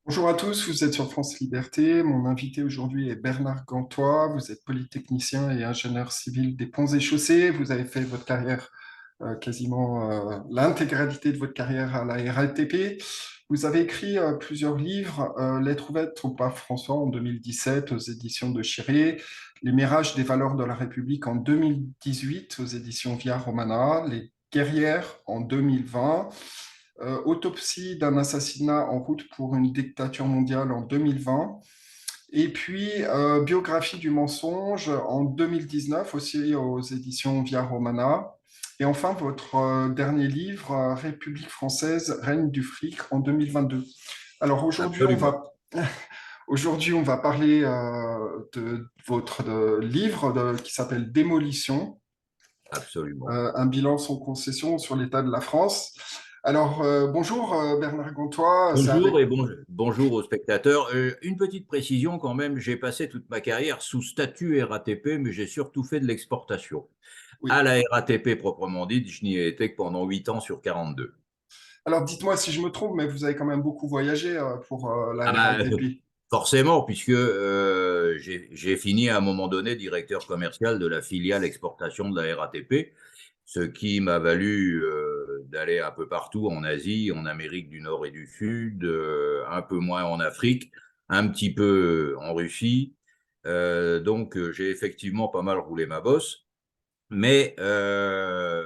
Bonjour à tous, vous êtes sur France Liberté. Mon invité aujourd'hui est Bernard Gantois. Vous êtes polytechnicien et ingénieur civil des ponts et chaussées. Vous avez fait votre carrière, quasiment l'intégralité de votre carrière à la RATP. Vous avez écrit plusieurs livres, Lettres ouvertes au pape François en 2017 aux éditions de Chiré, Les mirages des valeurs de la République en 2018 aux éditions Via Romana, Les guerrières en 2020. Autopsie d'un assassinat en route pour une dictature mondiale en 2020. Et puis, Biographie du mensonge en 2019, aussi aux éditions Via Romana. Et enfin, votre dernier livre, République française, règne du fric en 2022. Alors Absolument, aujourd'hui, on va parler de votre livre qui s'appelle Démolition, absolument. un bilan sans concession sur l'état de la France. Alors, bonjour Bernard Gantois, c'est Bonjour avec... et bonjour aux spectateurs. Une petite précision quand même, j'ai passé toute ma carrière sous statut RATP, mais j'ai surtout fait de l'exportation. À Oui. la RATP proprement dite, je n'y ai été que pendant 8 ans sur 42. Alors, dites-moi si je me trompe, mais vous avez quand même beaucoup voyagé pour Ah la bah, RATP. forcément, puisque j'ai fini à un moment donné directeur commercial de la filiale exportation de la RATP, ce qui m'a valu d'aller un peu partout en Asie, en Amérique du Nord et du Sud, un peu moins en Afrique, un petit peu en Russie. Donc, j'ai effectivement pas mal roulé ma bosse, mais à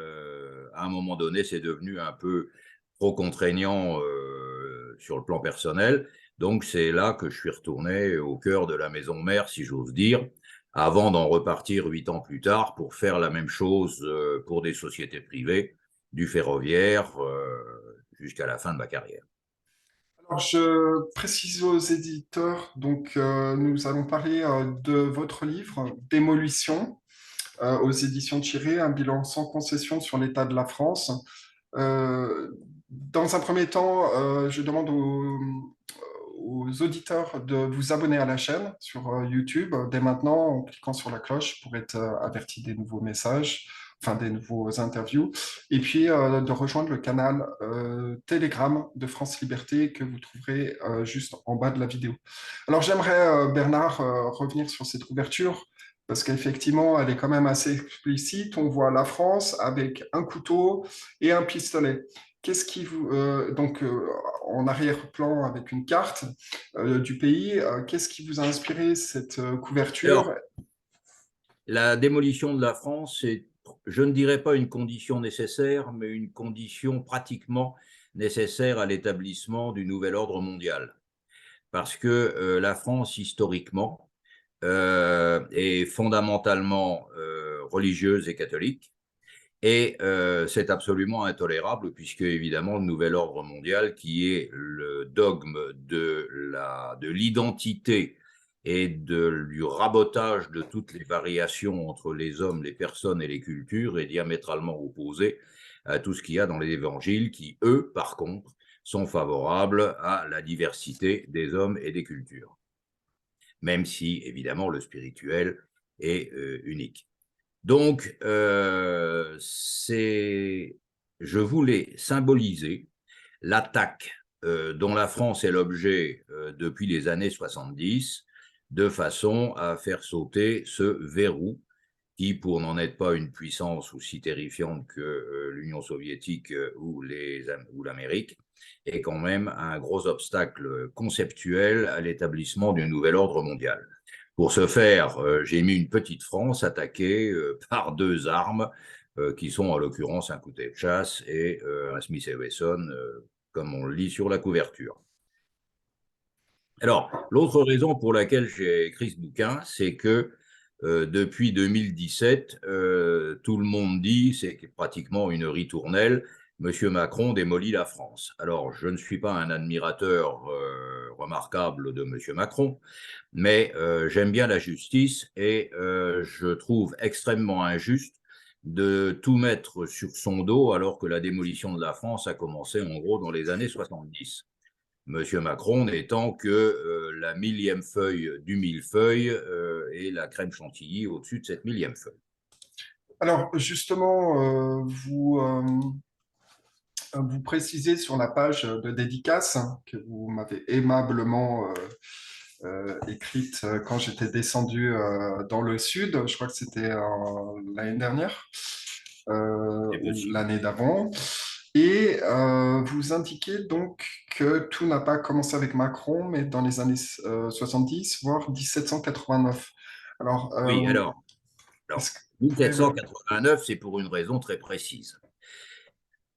un moment donné, c'est devenu un peu trop contraignant sur le plan personnel. Donc, c'est là que je suis retourné au cœur de la maison mère, si j'ose dire, avant d'en repartir 8 ans plus tard pour faire la même chose pour des sociétés privées, du ferroviaire, jusqu'à la fin de ma carrière. Alors, je précise aux éditeurs, donc nous allons parler de votre livre, Démolition, aux éditions Thierry, un bilan sans concession sur l'état de la France. Dans un premier temps, je demande aux auditeurs de vous abonner à la chaîne sur YouTube dès maintenant en cliquant sur la cloche pour être averti des nouveaux messages, enfin des nouveaux interviews, et puis de rejoindre le canal Telegram de France Liberté que vous trouverez juste en bas de la vidéo. Alors j'aimerais, Bernard, revenir sur cette ouverture parce qu'effectivement, elle est quand même assez explicite. On voit la France avec un couteau et un pistolet. Qu'est-ce qui vous donc en arrière-plan avec une carte du pays, qu'est-ce qui vous a inspiré cette couverture? Alors, la démolition de la France est, je ne dirais pas une condition nécessaire, mais une condition pratiquement nécessaire à l'établissement du nouvel ordre mondial. Parce que la France, historiquement, est fondamentalement religieuse et catholique. Et c'est absolument intolérable, puisque évidemment, le nouvel ordre mondial, qui est le dogme de l'identité et du rabotage de toutes les variations entre les hommes, les personnes et les cultures, est diamétralement opposé à tout ce qu'il y a dans les évangiles, qui, eux, par contre, sont favorables à la diversité des hommes et des cultures, même si, évidemment, le spirituel est unique. Donc, je voulais symboliser l'attaque dont la France est l'objet depuis les années 70, de façon à faire sauter ce verrou qui, pour n'en être pas une puissance aussi terrifiante que l'Union soviétique ou l'Amérique, est quand même un gros obstacle conceptuel à l'établissement d'un nouvel ordre mondial. Pour ce faire, j'ai mis une petite France attaquée par deux armes, qui sont en l'occurrence un couteau de chasse et un Smith et Wesson, comme on le lit sur la couverture. Alors, l'autre raison pour laquelle j'ai écrit ce bouquin, c'est que depuis 2017, tout le monde dit, c'est pratiquement une ritournelle, Monsieur Macron démolit la France. Alors, je ne suis pas un admirateur remarquable de Monsieur Macron, mais j'aime bien la justice et je trouve extrêmement injuste de tout mettre sur son dos alors que la démolition de la France a commencé en gros dans les années 70. Monsieur Macron n'étant que la millième feuille du millefeuille et la crème chantilly au-dessus de cette millième feuille. Alors justement, Vous précisez sur la page de dédicace que vous m'avez aimablement écrite quand j'étais descendu dans le sud. Je crois que c'était l'année dernière C'est ou possible. l'année d'avant. Et vous indiquez donc que tout n'a pas commencé avec Macron, mais dans les années 70, voire 1789. Alors, Oui, est-ce alors que vous pouvez... 1789, c'est pour une raison très précise.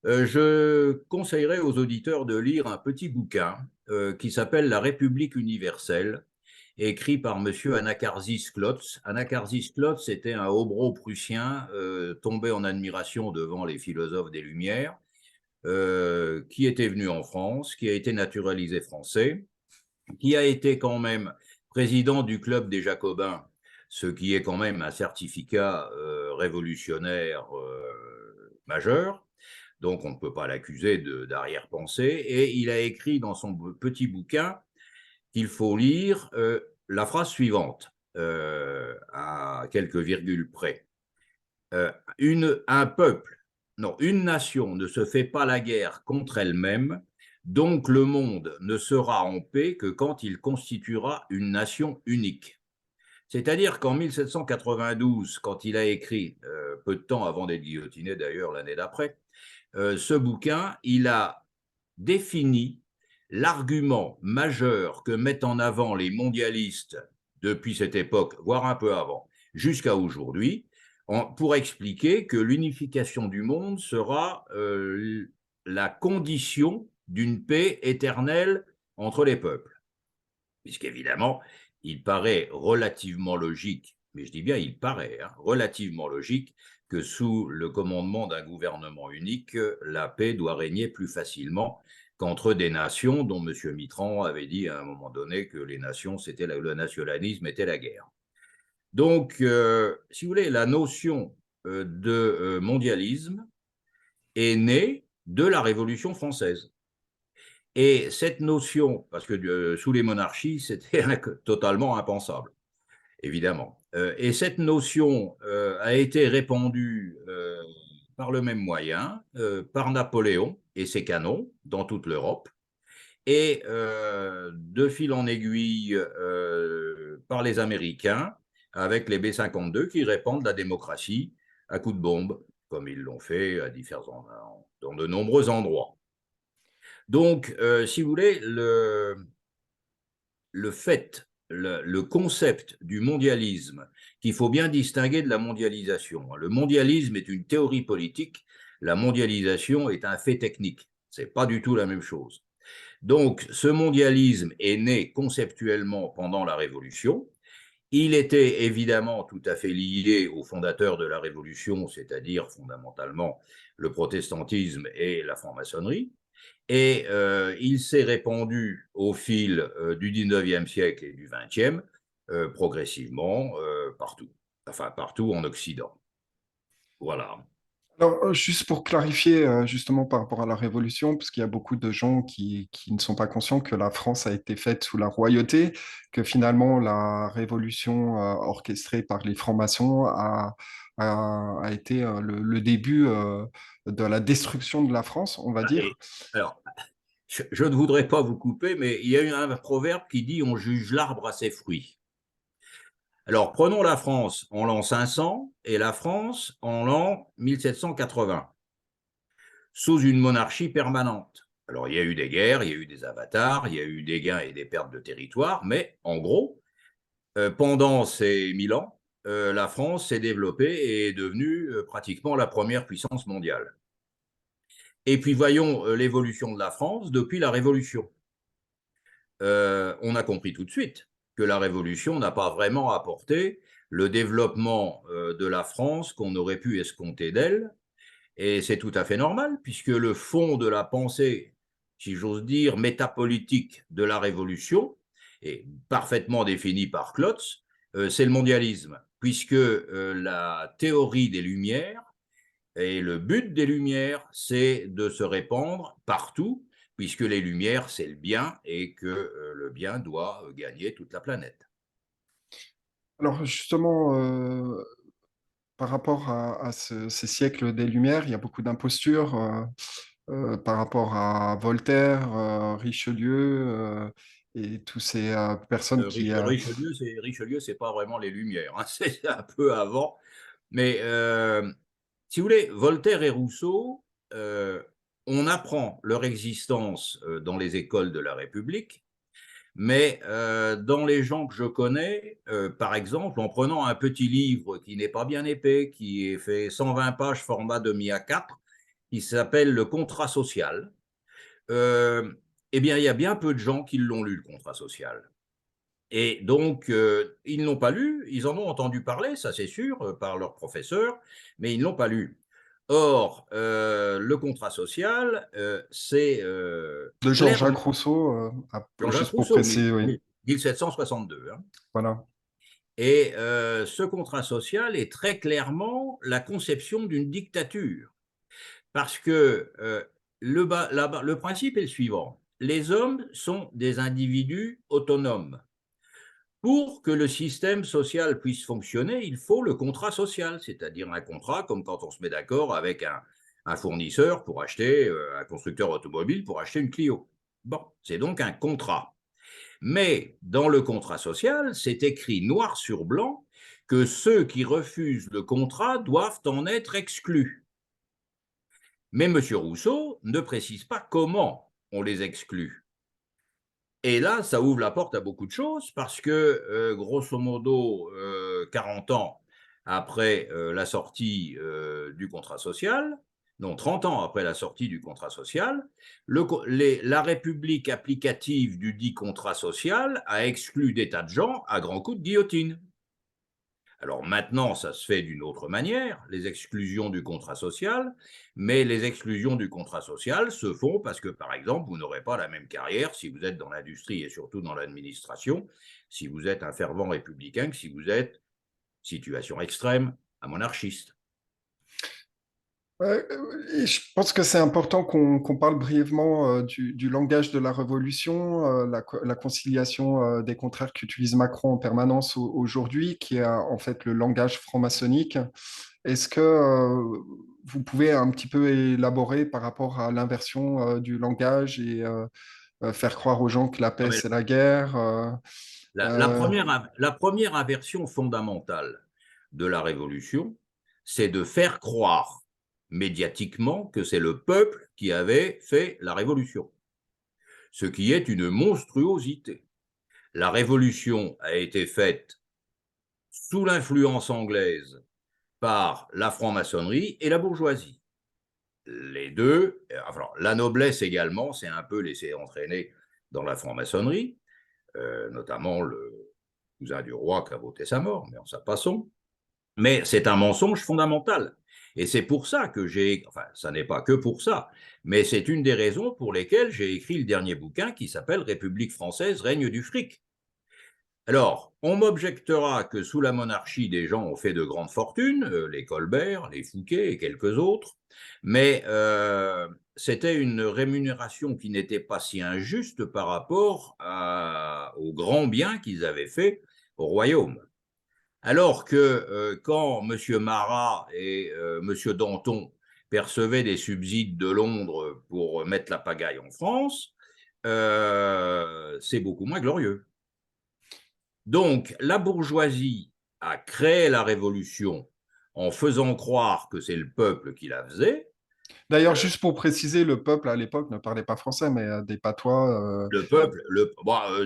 Je conseillerais aux auditeurs de lire un petit bouquin qui s'appelle La République universelle, écrit par M. Anacharsis Clotz. Anacharsis Clotz était un hobro prussien tombé en admiration devant les philosophes des Lumières, qui était venu en France, qui a été naturalisé français, qui a été quand même président du club des Jacobins, ce qui est quand même un certificat révolutionnaire majeur. Donc, on ne peut pas l'accuser d'arrière-pensée. Et il a écrit dans son petit bouquin qu'il faut lire la phrase suivante, à quelques virgules près. Un peuple, non, une nation ne se fait pas la guerre contre elle-même, donc le monde ne sera en paix que quand il constituera une nation unique. C'est-à-dire qu'en 1792, quand il a écrit, peu de temps avant d'être guillotiné d'ailleurs l'année d'après, ce bouquin, il a défini l'argument majeur que mettent en avant les mondialistes depuis cette époque, voire un peu avant, jusqu'à aujourd'hui, pour expliquer que l'unification du monde sera la condition d'une paix éternelle entre les peuples. Puisqu'évidemment, il paraît relativement logique, mais je dis bien il paraît, hein, relativement logique que sous le commandement d'un gouvernement unique, la paix doit régner plus facilement qu'entre des nations dont M. Mitterrand avait dit à un moment donné que les nations, c'était le nationalisme était la guerre. Donc, si vous voulez, la notion de mondialisme est née de la Révolution française. Et cette notion, parce que sous les monarchies, c'était totalement impensable, évidemment. Et cette notion a été répandue par le même moyen, par Napoléon et ses canons dans toute l'Europe, et de fil en aiguille par les Américains avec les B-52 qui répandent la démocratie à coups de bombe, comme ils l'ont fait dans de nombreux endroits. Donc, si vous voulez, le concept du mondialisme, qu'il faut bien distinguer de la mondialisation. Le mondialisme est une théorie politique, la mondialisation est un fait technique. Ce n'est pas du tout la même chose. Donc, ce mondialisme est né conceptuellement pendant la Révolution. Il était évidemment tout à fait lié aux fondateurs de la Révolution, c'est-à-dire fondamentalement le protestantisme et la franc-maçonnerie. Et il s'est répandu au fil du 19e siècle et du 20e, progressivement partout, enfin partout en Occident. Voilà. Alors, juste pour clarifier, justement par rapport à la Révolution, parce qu'il y a beaucoup de gens qui ne sont pas conscients que la France a été faite sous la royauté, que finalement la Révolution orchestrée par les francs-maçons a été le début de la destruction de la France, on va dire. Et alors, je ne voudrais pas vous couper, mais il y a un proverbe qui dit on juge l'arbre à ses fruits. Alors, prenons la France en l'an 500 et la France en l'an 1780, sous une monarchie permanente. Alors, il y a eu des guerres, il y a eu des avatars, il y a eu des gains et des pertes de territoire, mais en gros, pendant ces 1000 ans, la France s'est développée et est devenue pratiquement la première puissance mondiale. Et puis, voyons l'évolution de la France depuis la Révolution. On a compris tout de suite que la Révolution n'a pas vraiment apporté le développement de la France qu'on aurait pu escompter d'elle. Et c'est tout à fait normal, puisque le fond de la pensée, si j'ose dire, métapolitique de la Révolution, est parfaitement défini par Klotz, c'est le mondialisme, puisque la théorie des Lumières et le but des Lumières, c'est de se répandre partout, puisque les Lumières, c'est le bien et que le bien doit gagner toute la planète. Alors, justement, par rapport à ces siècles des Lumières, il y a beaucoup d'impostures. par rapport à Voltaire, Richelieu et tous ces personnes qui... Richelieu, c'est pas vraiment les Lumières, hein, c'est un peu avant. Mais si vous voulez, Voltaire et Rousseau, on apprend leur existence dans les écoles de la République, mais dans les gens que je connais, par exemple, en prenant un petit livre qui n'est pas bien épais, qui est fait 120 pages, format demi A4, qui s'appelle Le contrat social, euh, eh bien, il y a bien peu de gens qui l'ont lu, le contrat social. Et donc, ils ne l'ont pas lu, ils en ont entendu parler, ça c'est sûr, par leurs professeurs, mais ils ne l'ont pas lu. Or, le contrat social, c'est De Jean-Jacques clairement Rousseau, Jean-Jacques juste pour Rousseau, préciser, oui. 1762. Hein. Voilà. Et ce contrat social est très clairement la conception d'une dictature. Parce que le principe est le suivant. Les hommes sont des individus autonomes. Pour que le système social puisse fonctionner, il faut le contrat social, c'est-à-dire un contrat comme quand on se met d'accord avec un fournisseur pour acheter, un constructeur automobile pour acheter une Clio. Bon, c'est donc un contrat. Mais dans le contrat social, c'est écrit noir sur blanc que ceux qui refusent le contrat doivent en être exclus. Mais M. Rousseau ne précise pas comment on les exclut. Et là, ça ouvre la porte à beaucoup de choses parce que, grosso modo, 40 ans après la sortie du contrat social, non, 30 ans après la sortie du contrat social, la République applicative du dit contrat social a exclu des tas de gens à grands coups de guillotine. Alors maintenant, ça se fait d'une autre manière, les exclusions du contrat social, mais les exclusions du contrat social se font parce que, par exemple, vous n'aurez pas la même carrière si vous êtes dans l'industrie et surtout dans l'administration, si vous êtes un fervent républicain que si vous êtes, situation extrême, un monarchiste. Et je pense que c'est important qu'on parle brièvement du langage de la Révolution, la conciliation des contraires qu'utilise Macron en permanence aujourd'hui, qui est en fait le langage franc-maçonnique. Est-ce que vous pouvez un petit peu élaborer par rapport à l'inversion du langage et faire croire aux gens que la Non, paix, mais c'est la guerre euh, la première inversion fondamentale de la Révolution, c'est de faire croire médiatiquement que c'est le peuple qui avait fait la Révolution, ce qui est une monstruosité. La Révolution a été faite sous l'influence anglaise par la franc-maçonnerie et la bourgeoisie. Les deux, enfin, la noblesse également s'est un peu laissée entraîner dans la franc-maçonnerie, notamment le cousin du roi qui a voté sa mort, mais en ça passons. Mais c'est un mensonge fondamental. Et c'est pour ça que enfin, ça n'est pas que pour ça, mais c'est une des raisons pour lesquelles j'ai écrit le dernier bouquin qui s'appelle République française, règne du fric. Alors, on m'objectera que sous la monarchie, des gens ont fait de grandes fortunes, les Colbert, les Fouquet et quelques autres, mais c'était une rémunération qui n'était pas si injuste par rapport aux grands biens qu'ils avaient fait au royaume. Alors que quand M. Marat et M. Danton percevaient des subsides de Londres pour mettre la pagaille en France, c'est beaucoup moins glorieux. Donc, la bourgeoisie a créé la révolution en faisant croire que c'est le peuple qui la faisait. D'ailleurs, Euh, juste pour préciser, le peuple à l'époque ne parlait pas français, mais des patois. le peuple,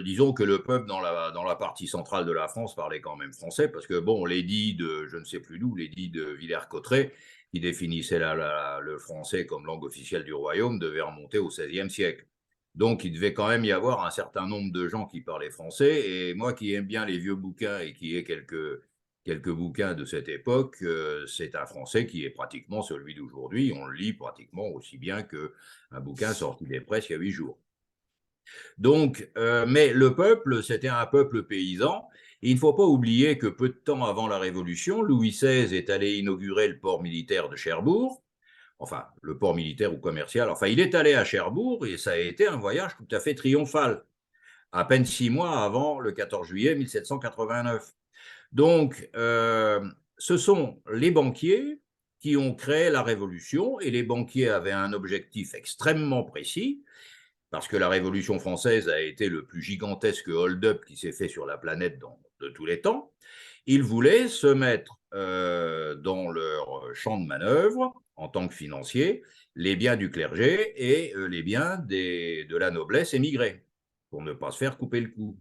disons que le peuple dans la partie centrale de la France parlait quand même français, parce que bon, l'édit de je ne sais plus d'où, l'édit de Villers-Cotterêts, qui définissait le français comme langue officielle du royaume, devait remonter au XVIe siècle. Donc, il devait quand même y avoir un certain nombre de gens qui parlaient français. Et moi qui aime bien les vieux bouquins et qui ai quelques bouquins de cette époque, c'est un français qui est pratiquement celui d'aujourd'hui. On le lit pratiquement aussi bien qu'un bouquin sorti des presses il y a 8 jours. Donc, mais le peuple, c'était un peuple paysan. Et il ne faut pas oublier que peu de temps avant la Révolution, Louis XVI est allé inaugurer le port militaire de Cherbourg. Enfin, le port militaire ou commercial. Enfin, il est allé à Cherbourg et ça a été un voyage tout à fait triomphal, à peine 6 mois avant le 14 juillet 1789. Donc, ce sont les banquiers qui ont créé la Révolution, et les banquiers avaient un objectif extrêmement précis, parce que la Révolution française a été le plus gigantesque hold-up qui s'est fait sur la planète de tous les temps. Ils voulaient se mettre dans leur champ de manœuvre, en tant que financiers, les biens du clergé et les biens de la noblesse émigrée, pour ne pas se faire couper le cou.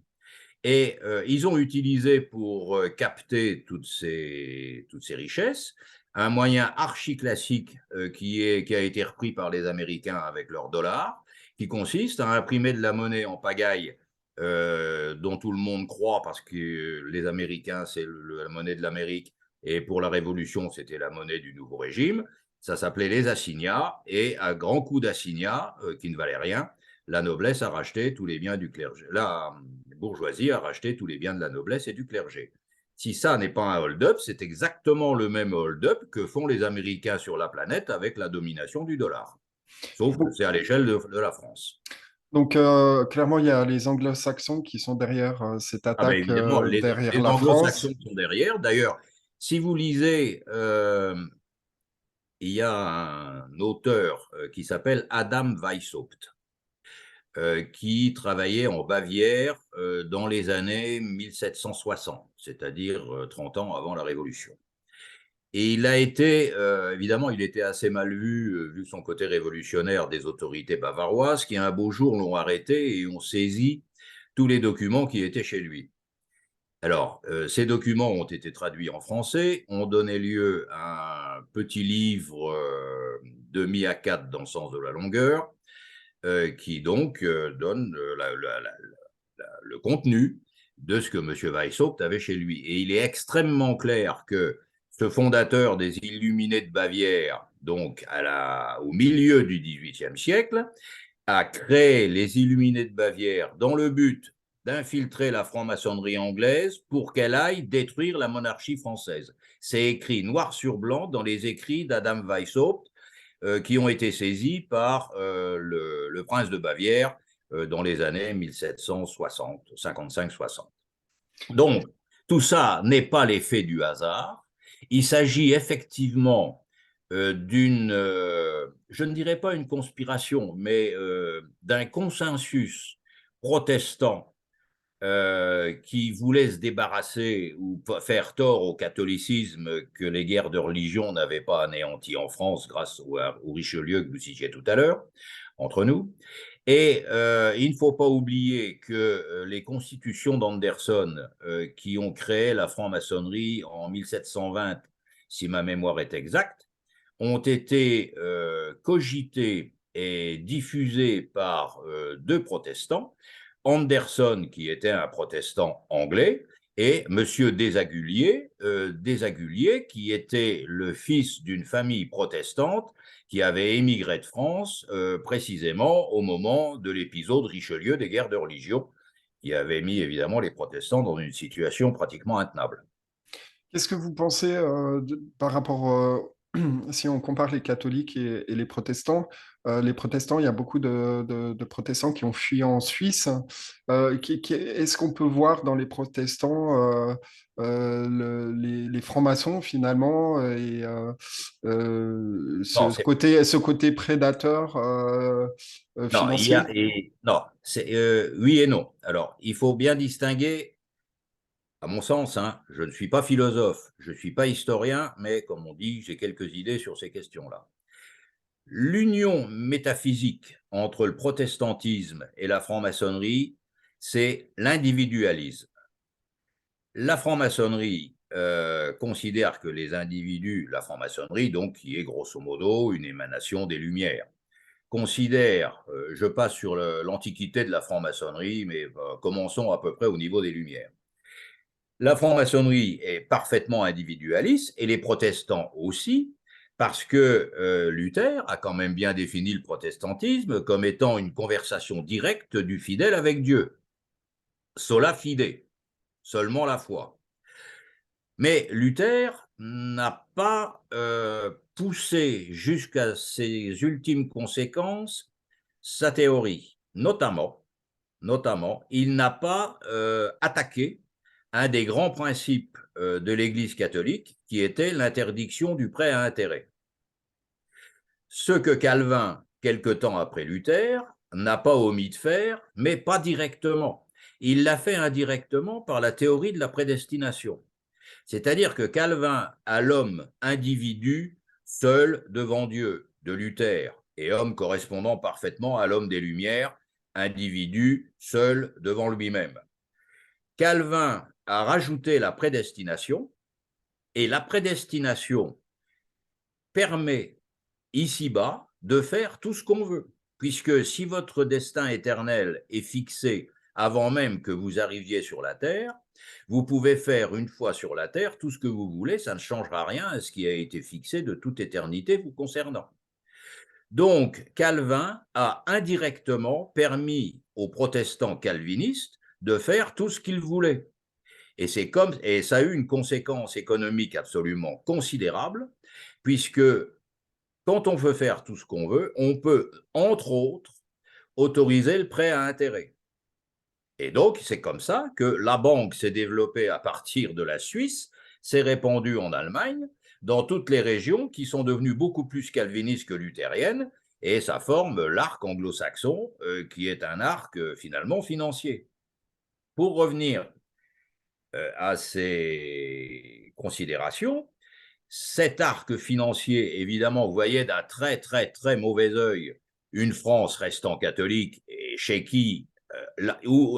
Et ils ont utilisé pour capter toutes ces richesses un moyen archi-classique qui a été repris par les Américains avec leur dollar, qui consiste à imprimer de la monnaie en pagaille dont tout le monde croit, parce que les Américains, c'est la monnaie de l'Amérique, et pour la Révolution, c'était la monnaie du nouveau régime. Ça s'appelait les assignats, et à grands coups d'assignats qui ne valaient rien, la noblesse a racheté tous les biens du clergé. La bourgeoisie a racheté tous les biens de la noblesse et du clergé. Si ça n'est pas un hold-up, c'est exactement le même hold-up que font les Américains sur la planète avec la domination du dollar. Sauf que c'est à l'échelle de la France. Donc, clairement, il y a les anglo-saxons qui sont derrière cette Ah ben attaque, évidemment, derrière les la anglo-saxons France. sont derrière. D'ailleurs, si vous lisez, il y a un auteur qui s'appelle Adam Weishaupt, qui travaillait en Bavière dans les années 1760, c'est-à-dire 30 ans avant la Révolution. Et il a été, évidemment, il était assez mal vu son côté révolutionnaire des autorités bavaroises, qui un beau jour l'ont arrêté et ont saisi tous les documents qui étaient chez lui. Alors, ces documents ont été traduits en français, ont donné lieu à un petit livre de mi-A4 dans le sens de la longueur, qui donc donne le contenu de ce que M. Weishaupt avait chez lui. Et il est extrêmement clair que ce fondateur des Illuminés de Bavière, donc au milieu du XVIIIe siècle, a créé les Illuminés de Bavière dans le but d'infiltrer la franc-maçonnerie anglaise pour qu'elle aille détruire la monarchie française. C'est écrit noir sur blanc dans les écrits d'Adam Weishaupt, qui ont été saisis par le prince de Bavière dans les années 1760, 55-60. Donc, tout ça n'est pas l'effet du hasard. Il s'agit effectivement d'une, je ne dirais pas une conspiration, mais d'un consensus protestant qui voulait se débarrasser ou faire tort au catholicisme que les guerres de religion n'avaient pas anéanti en France grâce au Richelieu que vous citiez tout à l'heure, entre nous. Et il ne faut pas oublier que les constitutions d'Anderson qui ont créé la franc-maçonnerie en 1720, si ma mémoire est exacte, ont été cogitées et diffusées par deux protestants, Anderson, qui était un protestant anglais, et M. Desaguliers, qui était le fils d'une famille protestante qui avait émigré de France précisément au moment de l'épisode Richelieu des guerres de religion, qui avait mis évidemment les protestants dans une situation pratiquement intenable. Qu'est-ce que vous pensez par rapport, si on compare les catholiques et les protestants, il y a beaucoup de protestants qui ont fui en Suisse. Est-ce qu'on peut voir dans les protestants les francs-maçons finalement et Non, ce côté prédateur non, financier? non, oui et non. Alors, il faut bien distinguer, à mon sens, hein, je ne suis pas philosophe, je ne suis pas historien, mais comme on dit, j'ai quelques idées sur ces questions-là. L'union métaphysique entre le protestantisme et la franc-maçonnerie, c'est l'individualisme. La franc-maçonnerie considère que les individus, la franc-maçonnerie, donc, qui est grosso modo une émanation des Lumières, considère, je passe sur l'antiquité de la franc-maçonnerie, mais commençons à peu près au niveau des Lumières. La franc-maçonnerie est parfaitement individualiste, et les protestants aussi, parce que Luther a quand même bien défini le protestantisme comme étant une conversation directe du fidèle avec Dieu. Sola fide, seulement la foi. Mais Luther n'a pas poussé jusqu'à ses ultimes conséquences sa théorie. Notamment, il n'a pas attaqué un des grands principes de l'Église catholique, qui était l'interdiction du prêt à intérêt. Ce que Calvin, quelque temps après Luther, n'a pas omis de faire, mais pas directement. Il l'a fait indirectement par la théorie de la prédestination. C'est-à-dire que Calvin a l'homme individu seul devant Dieu, de Luther, et homme correspondant parfaitement à l'homme des Lumières, individu seul devant lui-même. Calvin a rajouté la prédestination, et la prédestination permet ici-bas de faire tout ce qu'on veut, puisque si votre destin éternel est fixé avant même que vous arriviez sur la terre, vous pouvez faire une fois sur la terre tout ce que vous voulez, ça ne changera rien à ce qui a été fixé de toute éternité vous concernant. Donc, Calvin a indirectement permis aux protestants calvinistes de faire tout ce qu'ils voulaient. Et ça a eu une conséquence économique absolument considérable, puisque quand on veut faire tout ce qu'on veut, on peut, entre autres, autoriser le prêt à intérêt. Et donc, c'est comme ça que la banque s'est développée à partir de la Suisse, s'est répandue en Allemagne, dans toutes les régions qui sont devenues beaucoup plus calvinistes que luthériennes, et ça forme l'arc anglo-saxon, qui est un arc finalement financier. Pour revenir à ces considérations, cet arc financier, évidemment, voyait d'un très, très, très mauvais œil une France restant catholique et chez qui,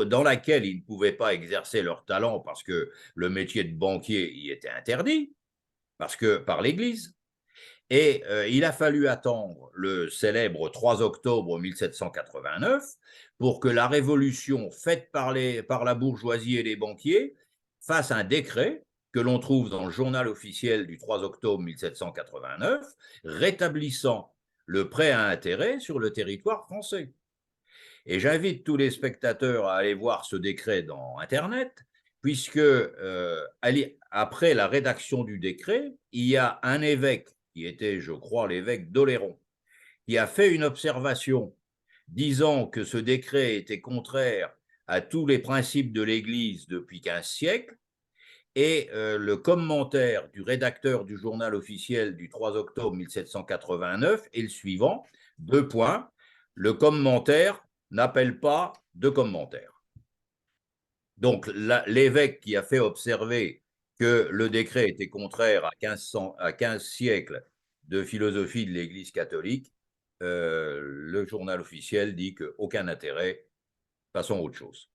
dans laquelle ils ne pouvaient pas exercer leur talent parce que le métier de banquier y était interdit, par l'Église. Et il a fallu attendre le célèbre 3 octobre 1789 pour que la révolution faite par la bourgeoisie et les banquiers fasse un décret que l'on trouve dans le journal officiel du 3 octobre 1789, rétablissant le prêt à intérêt sur le territoire français. Et j'invite tous les spectateurs à aller voir ce décret dans Internet, puisque après la rédaction du décret, il y a un évêque, qui était, je crois, l'évêque d'Oléron, qui a fait une observation disant que ce décret était contraire à tous les principes de l'Église depuis 15 siècles, et le commentaire du rédacteur du journal officiel du 3 octobre 1789 est le suivant, : le commentaire n'appelle pas de commentaire. Donc l'évêque qui a fait observer que le décret était contraire à 15 siècles de philosophie de l'Église catholique, le journal officiel dit qu'aucun intérêt, passons à autre chose.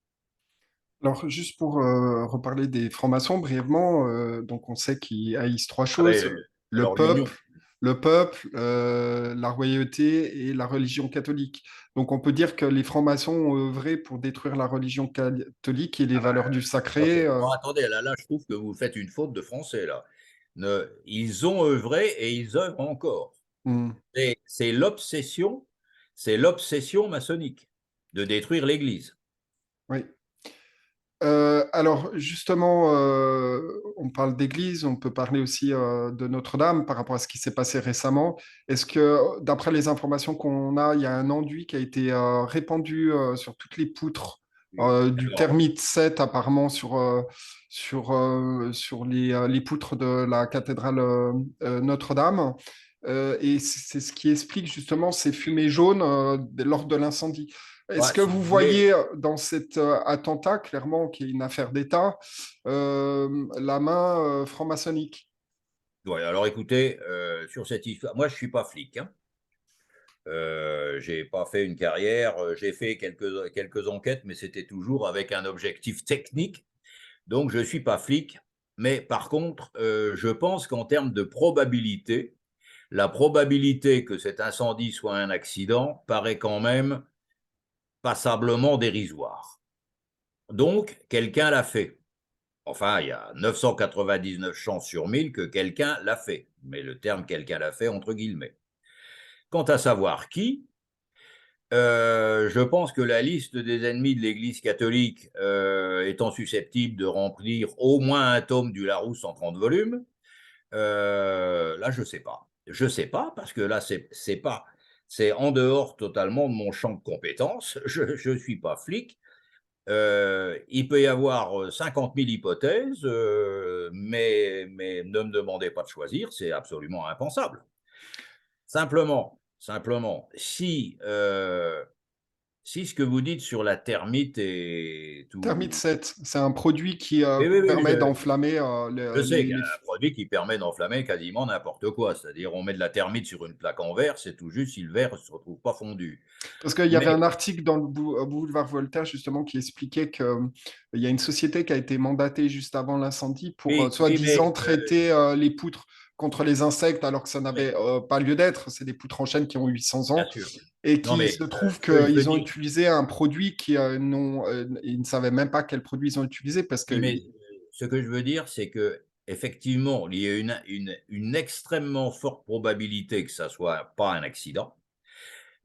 Alors, juste pour reparler des francs-maçons brièvement, donc on sait qu'ils haïssent trois Ah choses, ben, le alors l'union, peuple, la royauté et la religion catholique. Donc on peut dire que les francs-maçons ont œuvré pour détruire la religion catholique et les valeurs du sacré. bon, attendez, là, je trouve que vous faites une faute de français, là. Ils ont œuvré et ils œuvrent encore. Hmm, C'est l'obsession maçonnique de détruire l'Église. oui. Alors justement, on parle d'église, on peut parler aussi de Notre-Dame par rapport à ce qui s'est passé récemment. Est-ce que, d'après les informations qu'on a, il y a un enduit qui a été répandu sur toutes les poutres du Alors, termite 7 apparemment sur les poutres de la cathédrale Notre-Dame? Et c'est ce qui explique justement ces fumées jaunes lors de l'incendie. Est-ce ouais, que si vous vous voulez, voyez dans cet attentat, clairement, qui est une affaire d'État, la main franc-maçonnique? ouais, alors écoutez, sur cette histoire, moi je ne suis pas flic, hein. J'ai pas fait une carrière, j'ai fait quelques enquêtes, mais c'était toujours avec un objectif technique. Donc je ne suis pas flic, mais par contre, je pense qu'en termes de probabilité, la probabilité que cet incendie soit un accident paraît quand même passablement dérisoire. Donc, quelqu'un l'a fait. Enfin, il y a 999 chances sur 1000 que quelqu'un l'a fait. Mais le terme quelqu'un l'a fait entre guillemets. Quant à savoir qui, je pense que la liste des ennemis de l'Église catholique étant susceptible de remplir au moins un tome du Larousse en 30 volumes, là, je ne sais pas. Je ne sais pas parce que là, c'est en dehors totalement de mon champ de compétences. Je ne suis pas flic. Il peut y avoir 50 000 hypothèses, mais ne me demandez pas de choisir, c'est absolument impensable. Simplement, Simplement, si ce que vous dites sur la thermite est Thermite tout. 7, c'est un produit qui Oui, oui, oui, permet d'enflammer je sais qu'il y a les. un produit qui permet d'enflammer quasiment n'importe quoi. C'est-à-dire, on met de la thermite sur une plaque en verre, c'est tout juste si le verre ne se retrouve pas fondu. Parce qu'il y avait Mais, un article dans le Boulevard Voltaire justement qui expliquait qu'il y a une société qui a été mandatée juste avant l'incendie pour oui, oui, soi-disant traiter les poutres contre les insectes alors que ça n'avait oui, pas lieu d'être. C'est des poutres en chêne qui ont 800 bien ans sûr. et Non, qui mais se trouve ce que je veux qu'ils ont dire, utilisé un produit qui ils ne savaient même pas quel produit ils ont utilisé parce que oui, mais ce que je veux dire, c'est que effectivement, il y a une extrêmement forte probabilité que ça soit pas un accident.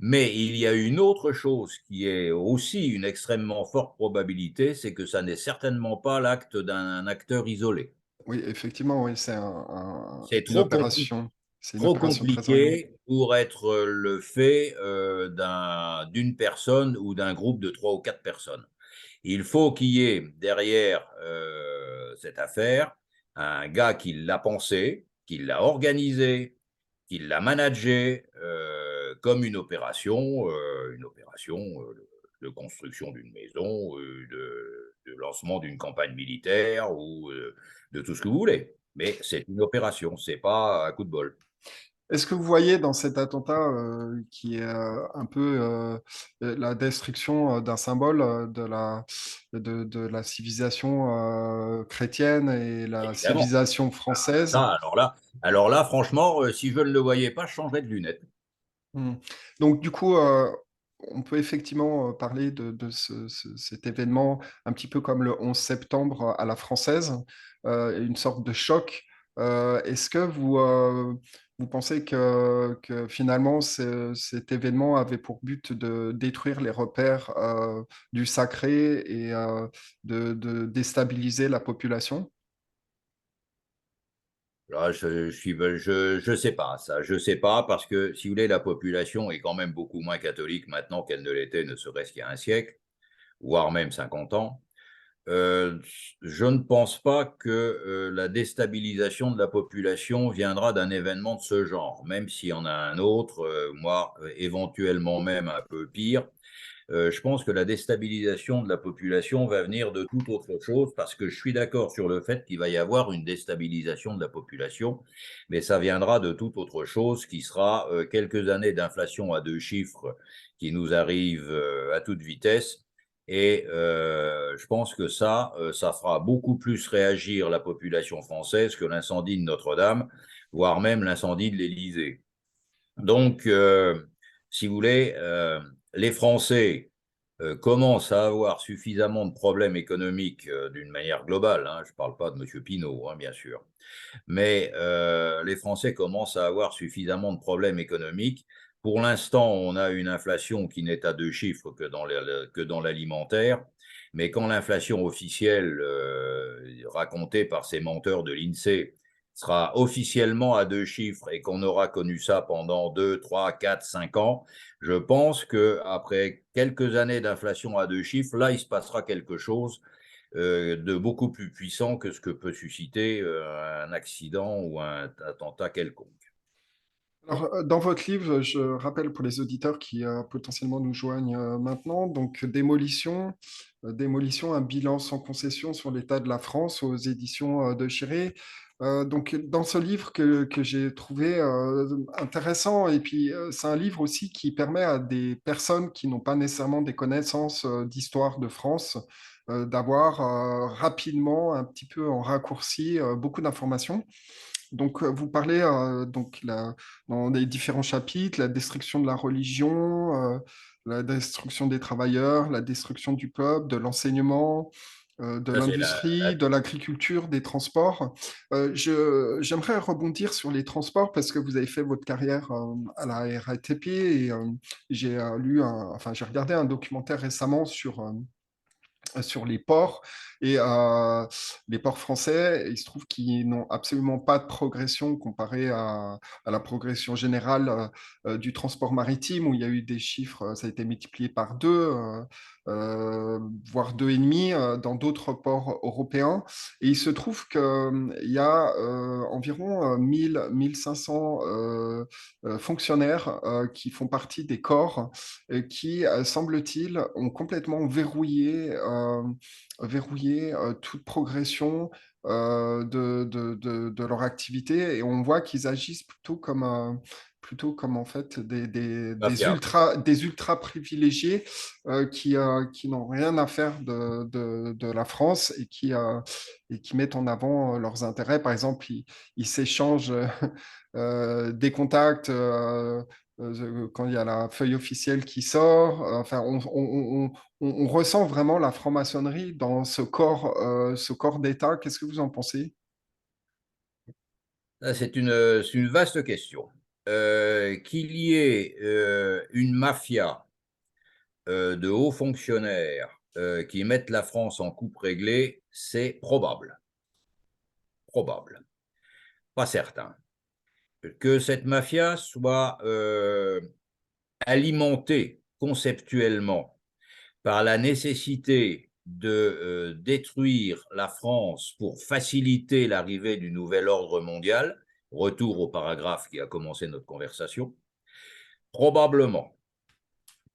Mais il y a une autre chose qui est aussi une extrêmement forte probabilité, c'est que ça n'est certainement pas l'acte d'un acteur isolé. oui, effectivement, oui, c'est C'est une trop compliqué. opération. C'est une Trop opération très organisée. compliqué pour être le fait d'une personne ou d'un groupe de 3 ou 4 personnes. Il faut qu'il y ait derrière cette affaire un gars qui l'a pensé, qui l'a organisé, qui l'a managé comme une opération de construction d'une maison, de lancement d'une campagne militaire ou de tout ce que vous voulez. Mais c'est une opération, c'est pas un coup de bol. Est-ce que vous voyez dans cet attentat qui est un peu la destruction d'un symbole de la civilisation chrétienne et la Évidemment. civilisation française? Alors là, franchement, si je ne le voyais pas, je changerais de lunettes. Hmm. Donc du coup, on peut effectivement parler de cet événement un petit peu comme le 11 septembre à la française, une sorte de choc. Est-ce que vous pensez que finalement cet événement avait pour but de détruire les repères du sacré et déstabiliser la population? Là, je sais pas ça, je sais pas parce que si vous voulez, la population est quand même beaucoup moins catholique maintenant qu'elle ne l'était, ne serait-ce qu'il y a un siècle, voire même 50 ans. Heu, je ne pense pas que la déstabilisation de la population viendra d'un événement de ce genre, même s'il y en a un autre, moi, éventuellement même un peu pire. Je pense que la déstabilisation de la population va venir de toute autre chose, parce que je suis d'accord sur le fait qu'il va y avoir une déstabilisation de la population, mais ça viendra de toute autre chose qui sera quelques années d'inflation à 2 chiffres qui nous arrivent à toute vitesse. Et je pense que ça fera beaucoup plus réagir la population française que l'incendie de Notre-Dame, voire même l'incendie de l'Élysée. Donc, si vous voulez, les Français commencent à avoir suffisamment de problèmes économiques d'une manière globale, hein, je ne parle pas de M. Pinault, hein, bien sûr, mais les Français commencent à avoir suffisamment de problèmes économiques. Pour l'instant, on a une inflation qui n'est à 2 chiffres que dans l'alimentaire, mais quand l'inflation officielle racontée par ces menteurs de l'INSEE sera officiellement à 2 chiffres et qu'on aura connu ça pendant 2, 3, 4, 5 ans, je pense qu'après quelques années d'inflation à 2 chiffres, là, il se passera quelque chose de beaucoup plus puissant que ce que peut susciter un accident ou un attentat quelconque. Alors, dans votre livre, je rappelle pour les auditeurs qui potentiellement nous joignent maintenant, donc Démolition, un bilan sans concession sur l'état de la France aux éditions de Chiré. Donc, dans ce livre que j'ai trouvé intéressant, et puis c'est un livre aussi qui permet à des personnes qui n'ont pas nécessairement des connaissances d'histoire de France d'avoir rapidement, un petit peu en raccourci, beaucoup d'informations. Donc, vous parlez dans les différents chapitres, la destruction de la religion, la destruction des travailleurs, la destruction du peuple, de l'enseignement, de Ça, c'est l'industrie, de l'agriculture, des transports. J'aimerais rebondir sur les transports parce que vous avez fait votre carrière à la RATP et j'ai regardé un documentaire récemment sur sur les ports. Et les ports français, il se trouve qu'ils n'ont absolument pas de progression comparé à la progression générale du transport maritime, où il y a eu des chiffres, ça a été multiplié par deux, voire deux et demi dans d'autres ports européens. Et il se trouve qu'il y a environ 1500 fonctionnaires qui font partie des corps qui, semble-t-il, ont complètement verrouillé toute progression de leur activité, et on voit qu'ils agissent plutôt comme en fait Mafia. des ultra privilégiés qui n'ont rien à faire de la France et qui mettent en avant leurs intérêts. Par exemple, ils s'échangent des contacts quand il y a la feuille officielle qui sort. Enfin, on ressent vraiment la franc-maçonnerie dans ce corps d'État. Qu'est-ce que vous en pensez? C'est une vaste question. Qu'il y ait une mafia de hauts fonctionnaires qui mettent la France en coupe réglée, c'est probable. Probable. Pas certain. Que cette mafia soit alimentée conceptuellement par la nécessité de détruire la France pour faciliter l'arrivée du nouvel ordre mondial, retour au paragraphe qui a commencé notre conversation, probablement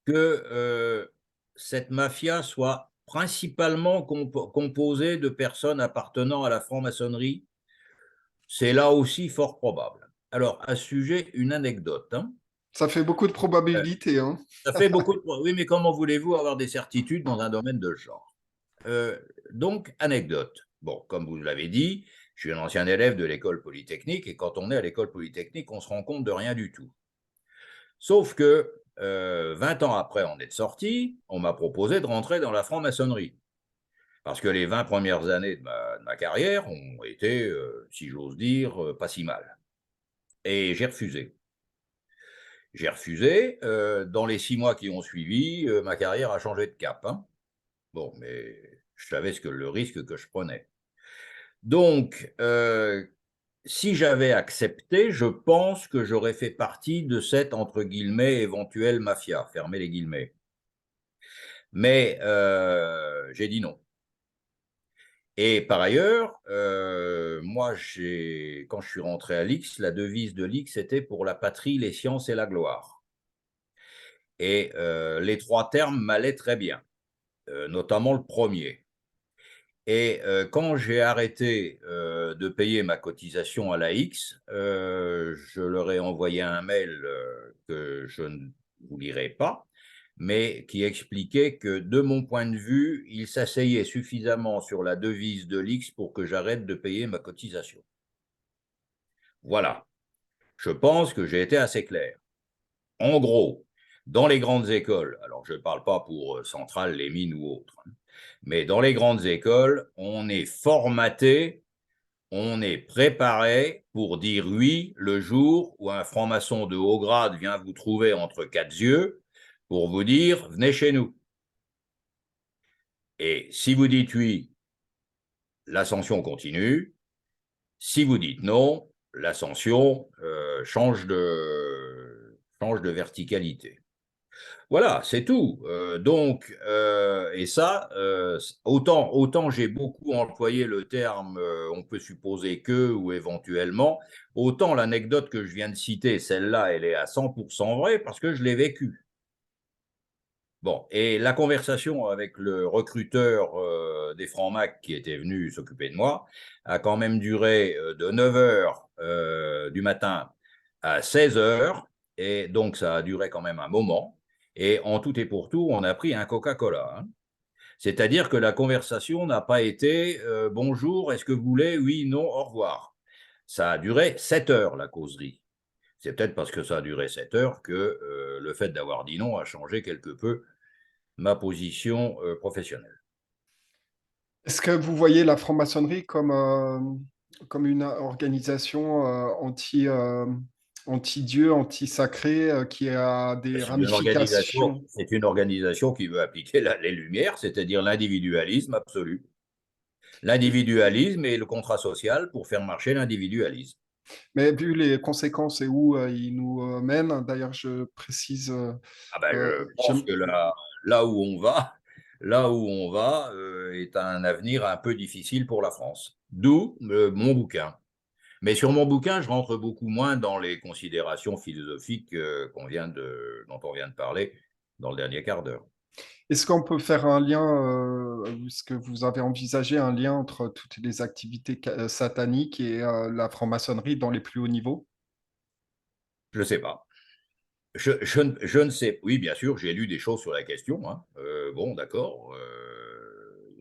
que cette mafia soit principalement composée de personnes appartenant à la franc-maçonnerie, c'est là aussi fort probable. Alors, à ce sujet, une anecdote. Hein. Ça fait beaucoup de Euh, probabilités, hein. Ça fait beaucoup de... Oui, mais comment voulez-vous avoir des certitudes dans un domaine de ce genre? Donc, anecdote. Bon, comme vous l'avez dit, je suis un ancien élève de l'école polytechnique, et quand on est à l'école polytechnique, on se rend compte de rien du tout. Sauf que 20 ans après en être sorti, on m'a proposé de rentrer dans la franc-maçonnerie. Parce que les 20 premières années de ma carrière ont été, si j'ose dire, pas si mal. Et j'ai refusé. J'ai refusé. Dans les 6 mois qui ont suivi, ma carrière a changé de cap. Hein. Bon, mais je savais le risque que je prenais. Donc, si j'avais accepté, je pense que j'aurais fait partie de cette, entre guillemets, éventuelle mafia, fermez les guillemets. Mais j'ai dit non. Et par ailleurs, moi, quand je suis rentré à l'X, la devise de l'X était pour la patrie, les sciences et la gloire. Et les trois termes m'allaient très bien, notamment le premier. Et quand j'ai arrêté de payer ma cotisation à la X, je leur ai envoyé un mail que je ne vous lirai pas, mais qui expliquait que de mon point de vue, il s'asseyait suffisamment sur la devise de l'X pour que j'arrête de payer ma cotisation. Voilà. Je pense que j'ai été assez clair. En gros, dans les grandes écoles, alors je ne parle pas pour Centrale, les mines ou autres, hein, mais dans les grandes écoles, on est formaté, on est préparé pour dire oui le jour où un franc-maçon de haut grade vient vous trouver entre quatre yeux pour vous dire venez chez nous. Et si vous dites oui, l'ascension continue. Si vous dites non, l'ascension change de verticalité. Voilà, c'est tout. Et ça, autant j'ai beaucoup employé le terme on peut supposer que ou éventuellement, autant l'anecdote que je viens de citer, celle-là, elle est à 100% vraie parce que je l'ai vécue. Bon, et la conversation avec le recruteur des Francs-Mac qui était venu s'occuper de moi a quand même duré de 9 heures du matin à 16 heures, et donc ça a duré quand même un moment. Et en tout et pour tout, on a pris un Coca-Cola. Hein. C'est-à-dire que la conversation n'a pas été bonjour, est-ce que vous voulez? Oui, non, au revoir. Ça a duré 7 heures, la causerie. C'est peut-être parce que ça a duré 7 heures que le fait d'avoir dit non a changé quelque peu ma position professionnelle. Est-ce que vous voyez la franc-maçonnerie comme une organisation anti-Dieu, anti-sacré, qui a des ramifications. C'est une organisation qui veut appliquer les Lumières, c'est-à-dire l'individualisme absolu. L'individualisme et le contrat social pour faire marcher l'individualisme. Mais vu les conséquences et où il nous mène, d'ailleurs, je précise, Ah ben, je pense j'aime- que là où on va, est un avenir un peu difficile pour la France. D'où mon bouquin. Mais sur mon bouquin, je rentre beaucoup moins dans les considérations philosophiques dont on vient de parler dans le dernier quart d'heure. est-ce qu'on peut faire un lien, est-ce que vous avez envisagé un lien entre toutes les activités sataniques et la franc-maçonnerie dans les plus hauts niveaux? Je ne sais pas. Je ne sais. Oui, bien sûr, j'ai lu des choses sur la question, hein. Bon, d'accord.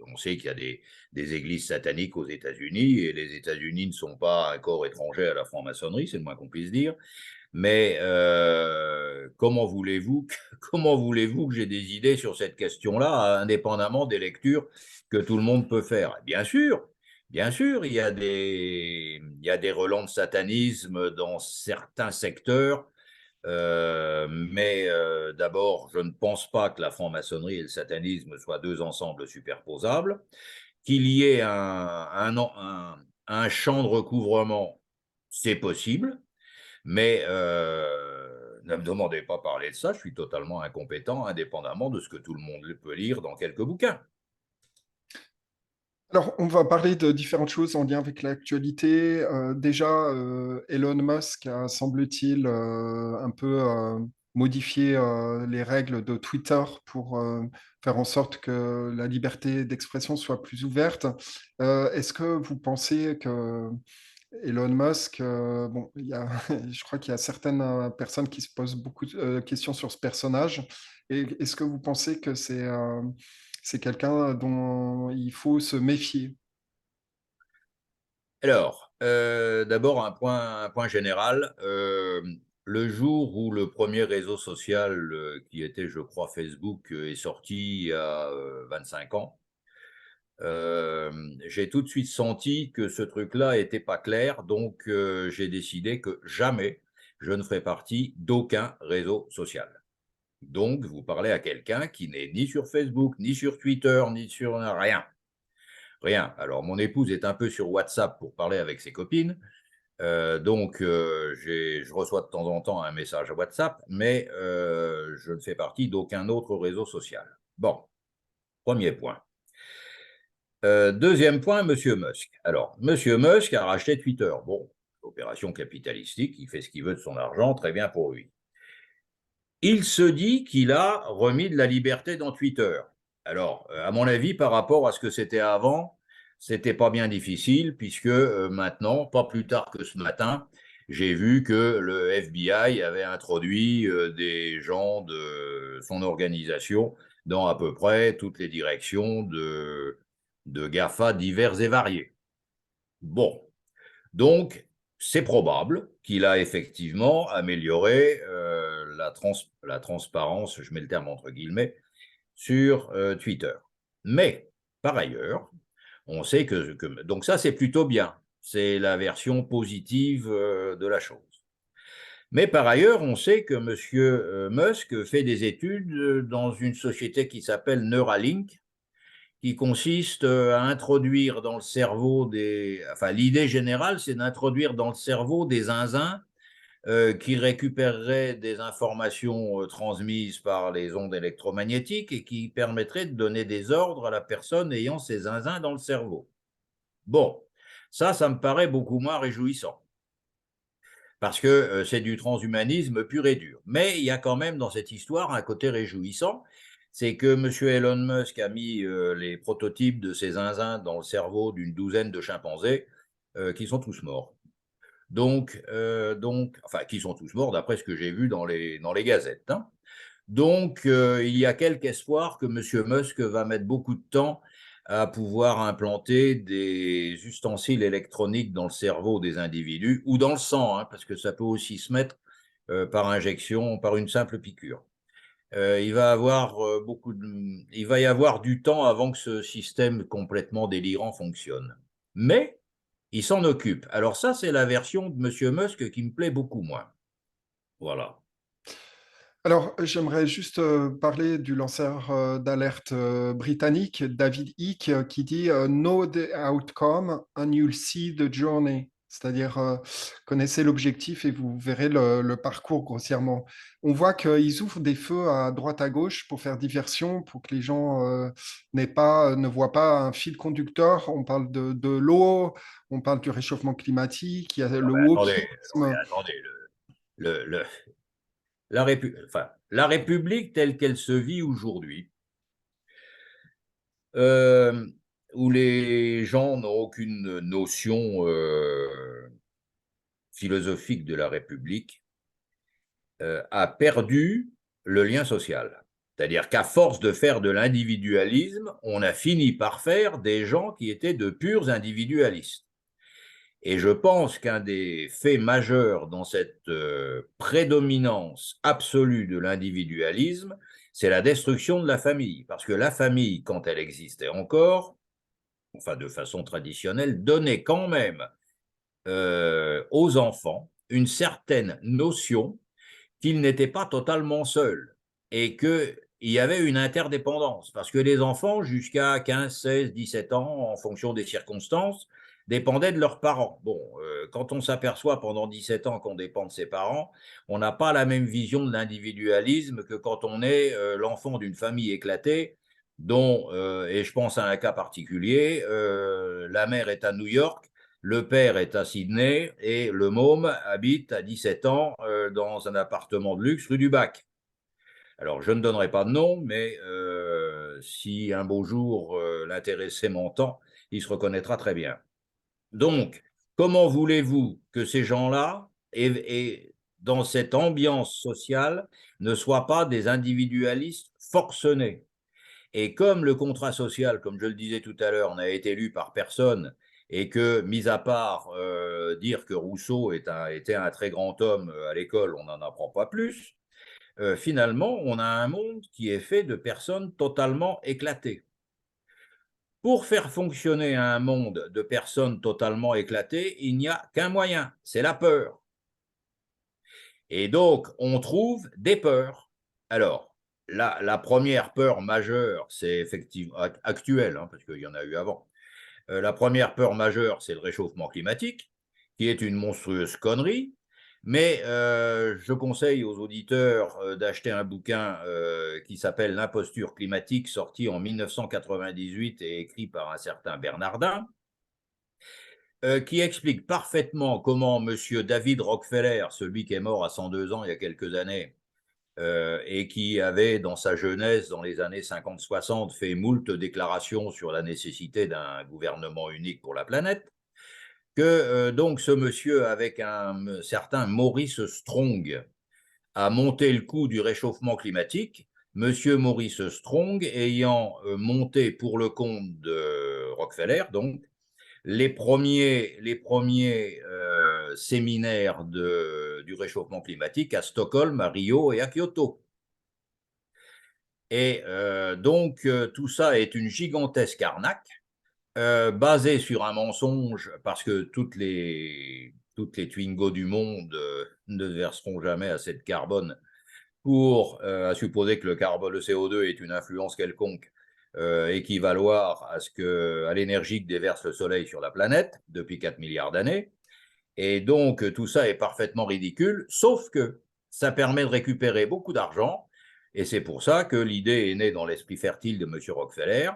On sait qu'il y a des églises sataniques aux États-Unis et les États-Unis ne sont pas un corps étranger à la franc-maçonnerie, c'est le moins qu'on puisse dire. Mais comment voulez-vous que j'ai des idées sur cette question-là, indépendamment des lectures que tout le monde peut faire? Bien sûr, il y a des relents de satanisme dans certains secteurs, mais d'abord, je ne pense pas que la franc-maçonnerie et le satanisme soient deux ensembles superposables. Qu'il y ait un champ de recouvrement, c'est possible, mais ne me demandez pas parler de ça, je suis totalement incompétent, indépendamment de ce que tout le monde peut lire dans quelques bouquins. Alors, on va parler de différentes choses en lien avec l'actualité. Déjà, Elon Musk a, semble-t-il, un peu modifié les règles de Twitter pour faire en sorte que la liberté d'expression soit plus ouverte. Est-ce que vous pensez que Elon Musk, bon, je crois qu'il y a certaines personnes qui se posent beaucoup de questions sur ce personnage. Et est-ce que vous pensez que c'est quelqu'un dont il faut se méfier? Alors, d'abord, un point général. Le jour où le premier réseau social, qui était, je crois, Facebook, est sorti il y a 25 ans, j'ai tout de suite senti que ce truc-là était pas clair, donc j'ai décidé que jamais je ne ferai partie d'aucun réseau social. Donc, vous parlez à quelqu'un qui n'est ni sur Facebook, ni sur Twitter, ni sur rien. Rien. Alors, mon épouse est un peu sur WhatsApp pour parler avec ses copines. Donc, je reçois de temps en temps un message à WhatsApp, mais je ne fais partie d'aucun autre réseau social. Bon, premier point. Deuxième point, Monsieur Musk. Alors, Monsieur Musk a racheté Twitter. Bon, opération capitalistique, il fait ce qu'il veut de son argent, très bien pour lui. Il se dit qu'il a remis de la liberté dans Twitter. Alors, à mon avis, par rapport à ce que c'était avant, c'était pas bien difficile, puisque maintenant, pas plus tard que ce matin, j'ai vu que le FBI avait introduit des gens de son organisation dans à peu près toutes les directions de GAFA divers et variés. Bon, donc, c'est probable qu'il a effectivement amélioré la transparence, je mets le terme entre guillemets, sur Twitter. Mais, par ailleurs, on sait donc ça, c'est plutôt bien. C'est la version positive de la chose. Mais par ailleurs, on sait que M. Musk fait des études dans une société qui s'appelle Neuralink, qui consiste à introduire dans le cerveau Enfin, l'idée générale, c'est d'introduire dans le cerveau des zinzins qui récupéreraient des informations transmises par les ondes électromagnétiques et qui permettraient de donner des ordres à la personne ayant ces zinzins dans le cerveau. Bon, ça me paraît beaucoup moins réjouissant parce que c'est du transhumanisme pur et dur. Mais il y a quand même dans cette histoire un côté réjouissant, c'est que M. Elon Musk a mis les prototypes de ces zinzins dans le cerveau d'une douzaine de chimpanzés qui sont tous morts. Enfin, qui sont tous morts d'après ce que j'ai vu dans les gazettes, hein. Donc, il y a quelque espoir que M. Musk va mettre beaucoup de temps à pouvoir implanter des ustensiles électroniques dans le cerveau des individus ou dans le sang, hein, parce que ça peut aussi se mettre par injection, par une simple piqûre. Il va y avoir du temps avant que ce système complètement délirant fonctionne. Mais il s'en occupe. Alors ça, c'est la version de M. Musk qui me plaît beaucoup moins. Voilà. Alors, j'aimerais juste parler du lanceur d'alerte britannique, David Icke, qui dit Know the outcome and you'll see the journey. C'est-à-dire, connaissez l'objectif et vous verrez le parcours grossièrement. On voit qu'ils ouvrent des feux à droite à gauche pour faire diversion, pour que les gens ne voient pas un fil conducteur. On parle de l'eau, on parle du réchauffement climatique, il y a le wokisme. Attendez, le, le- la République telle qu'elle se vit aujourd'hui, euh, où les gens n'ont aucune notion philosophique de la République, a perdu le lien social. C'est-à-dire qu'à force de faire de l'individualisme, on a fini par faire des gens qui étaient de purs individualistes. Et je pense qu'un des faits majeurs dans cette prédominance absolue de l'individualisme, c'est la destruction de la famille. Parce que la famille, quand elle existait encore, enfin de façon traditionnelle, donnait quand même aux enfants une certaine notion qu'ils n'étaient pas totalement seuls et qu'il y avait une interdépendance. Parce que les enfants, jusqu'à 15, 16, 17 ans, en fonction des circonstances, dépendaient de leurs parents. Bon, quand on s'aperçoit pendant 17 ans qu'on dépend de ses parents, on n'a pas la même vision de l'individualisme que quand on est l'enfant d'une famille éclatée dont, et je pense à un cas particulier, la mère est à New York, le père est à Sydney et le môme habite à 17 ans dans un appartement de luxe rue du Bac. Alors, je ne donnerai pas de nom, mais si un beau jour l'intéressé m'entend, il se reconnaîtra très bien. Donc, comment voulez-vous que ces gens-là, dans cette ambiance sociale, ne soient pas des individualistes forcenés? Et comme le contrat social, comme je le disais tout à l'heure, n'a été lu par personne, et que, mis à part dire que Rousseau était un très grand homme à l'école, on n'en apprend pas plus, finalement, on a un monde qui est fait de personnes totalement éclatées. Pour faire fonctionner un monde de personnes totalement éclatées, il n'y a qu'un moyen, c'est la peur. Et donc, on trouve des peurs. Alors, la première peur majeure, c'est effectivement actuelle, hein, parce qu'il y en a eu avant. La première peur majeure, c'est le réchauffement climatique, qui est une monstrueuse connerie. Mais je conseille aux auditeurs d'acheter un bouquin qui s'appelle L'imposture climatique, sorti en 1998 et écrit par un certain Bernardin, qui explique parfaitement comment Monsieur David Rockefeller, celui qui est mort à 102 ans il y a quelques années, et qui avait dans sa jeunesse, dans les années 50-60, fait moult déclarations sur la nécessité d'un gouvernement unique pour la planète, que donc ce monsieur, avec un certain Maurice Strong, a monté le coup du réchauffement climatique. Monsieur Maurice Strong ayant monté pour le compte de Rockefeller, donc, les premiers séminaires du réchauffement climatique à Stockholm, à Rio et à Kyoto. Et donc, tout ça est une gigantesque arnaque basée sur un mensonge, parce que toutes les Twingo du monde ne verseront jamais assez de carbone pour à supposer que le CO2 ait une influence quelconque équivaloir à l'énergie que déverse le Soleil sur la planète depuis 4 milliards d'années. Et donc, tout ça est parfaitement ridicule, sauf que ça permet de récupérer beaucoup d'argent. Et c'est pour ça que l'idée est née dans l'esprit fertile de M. Rockefeller,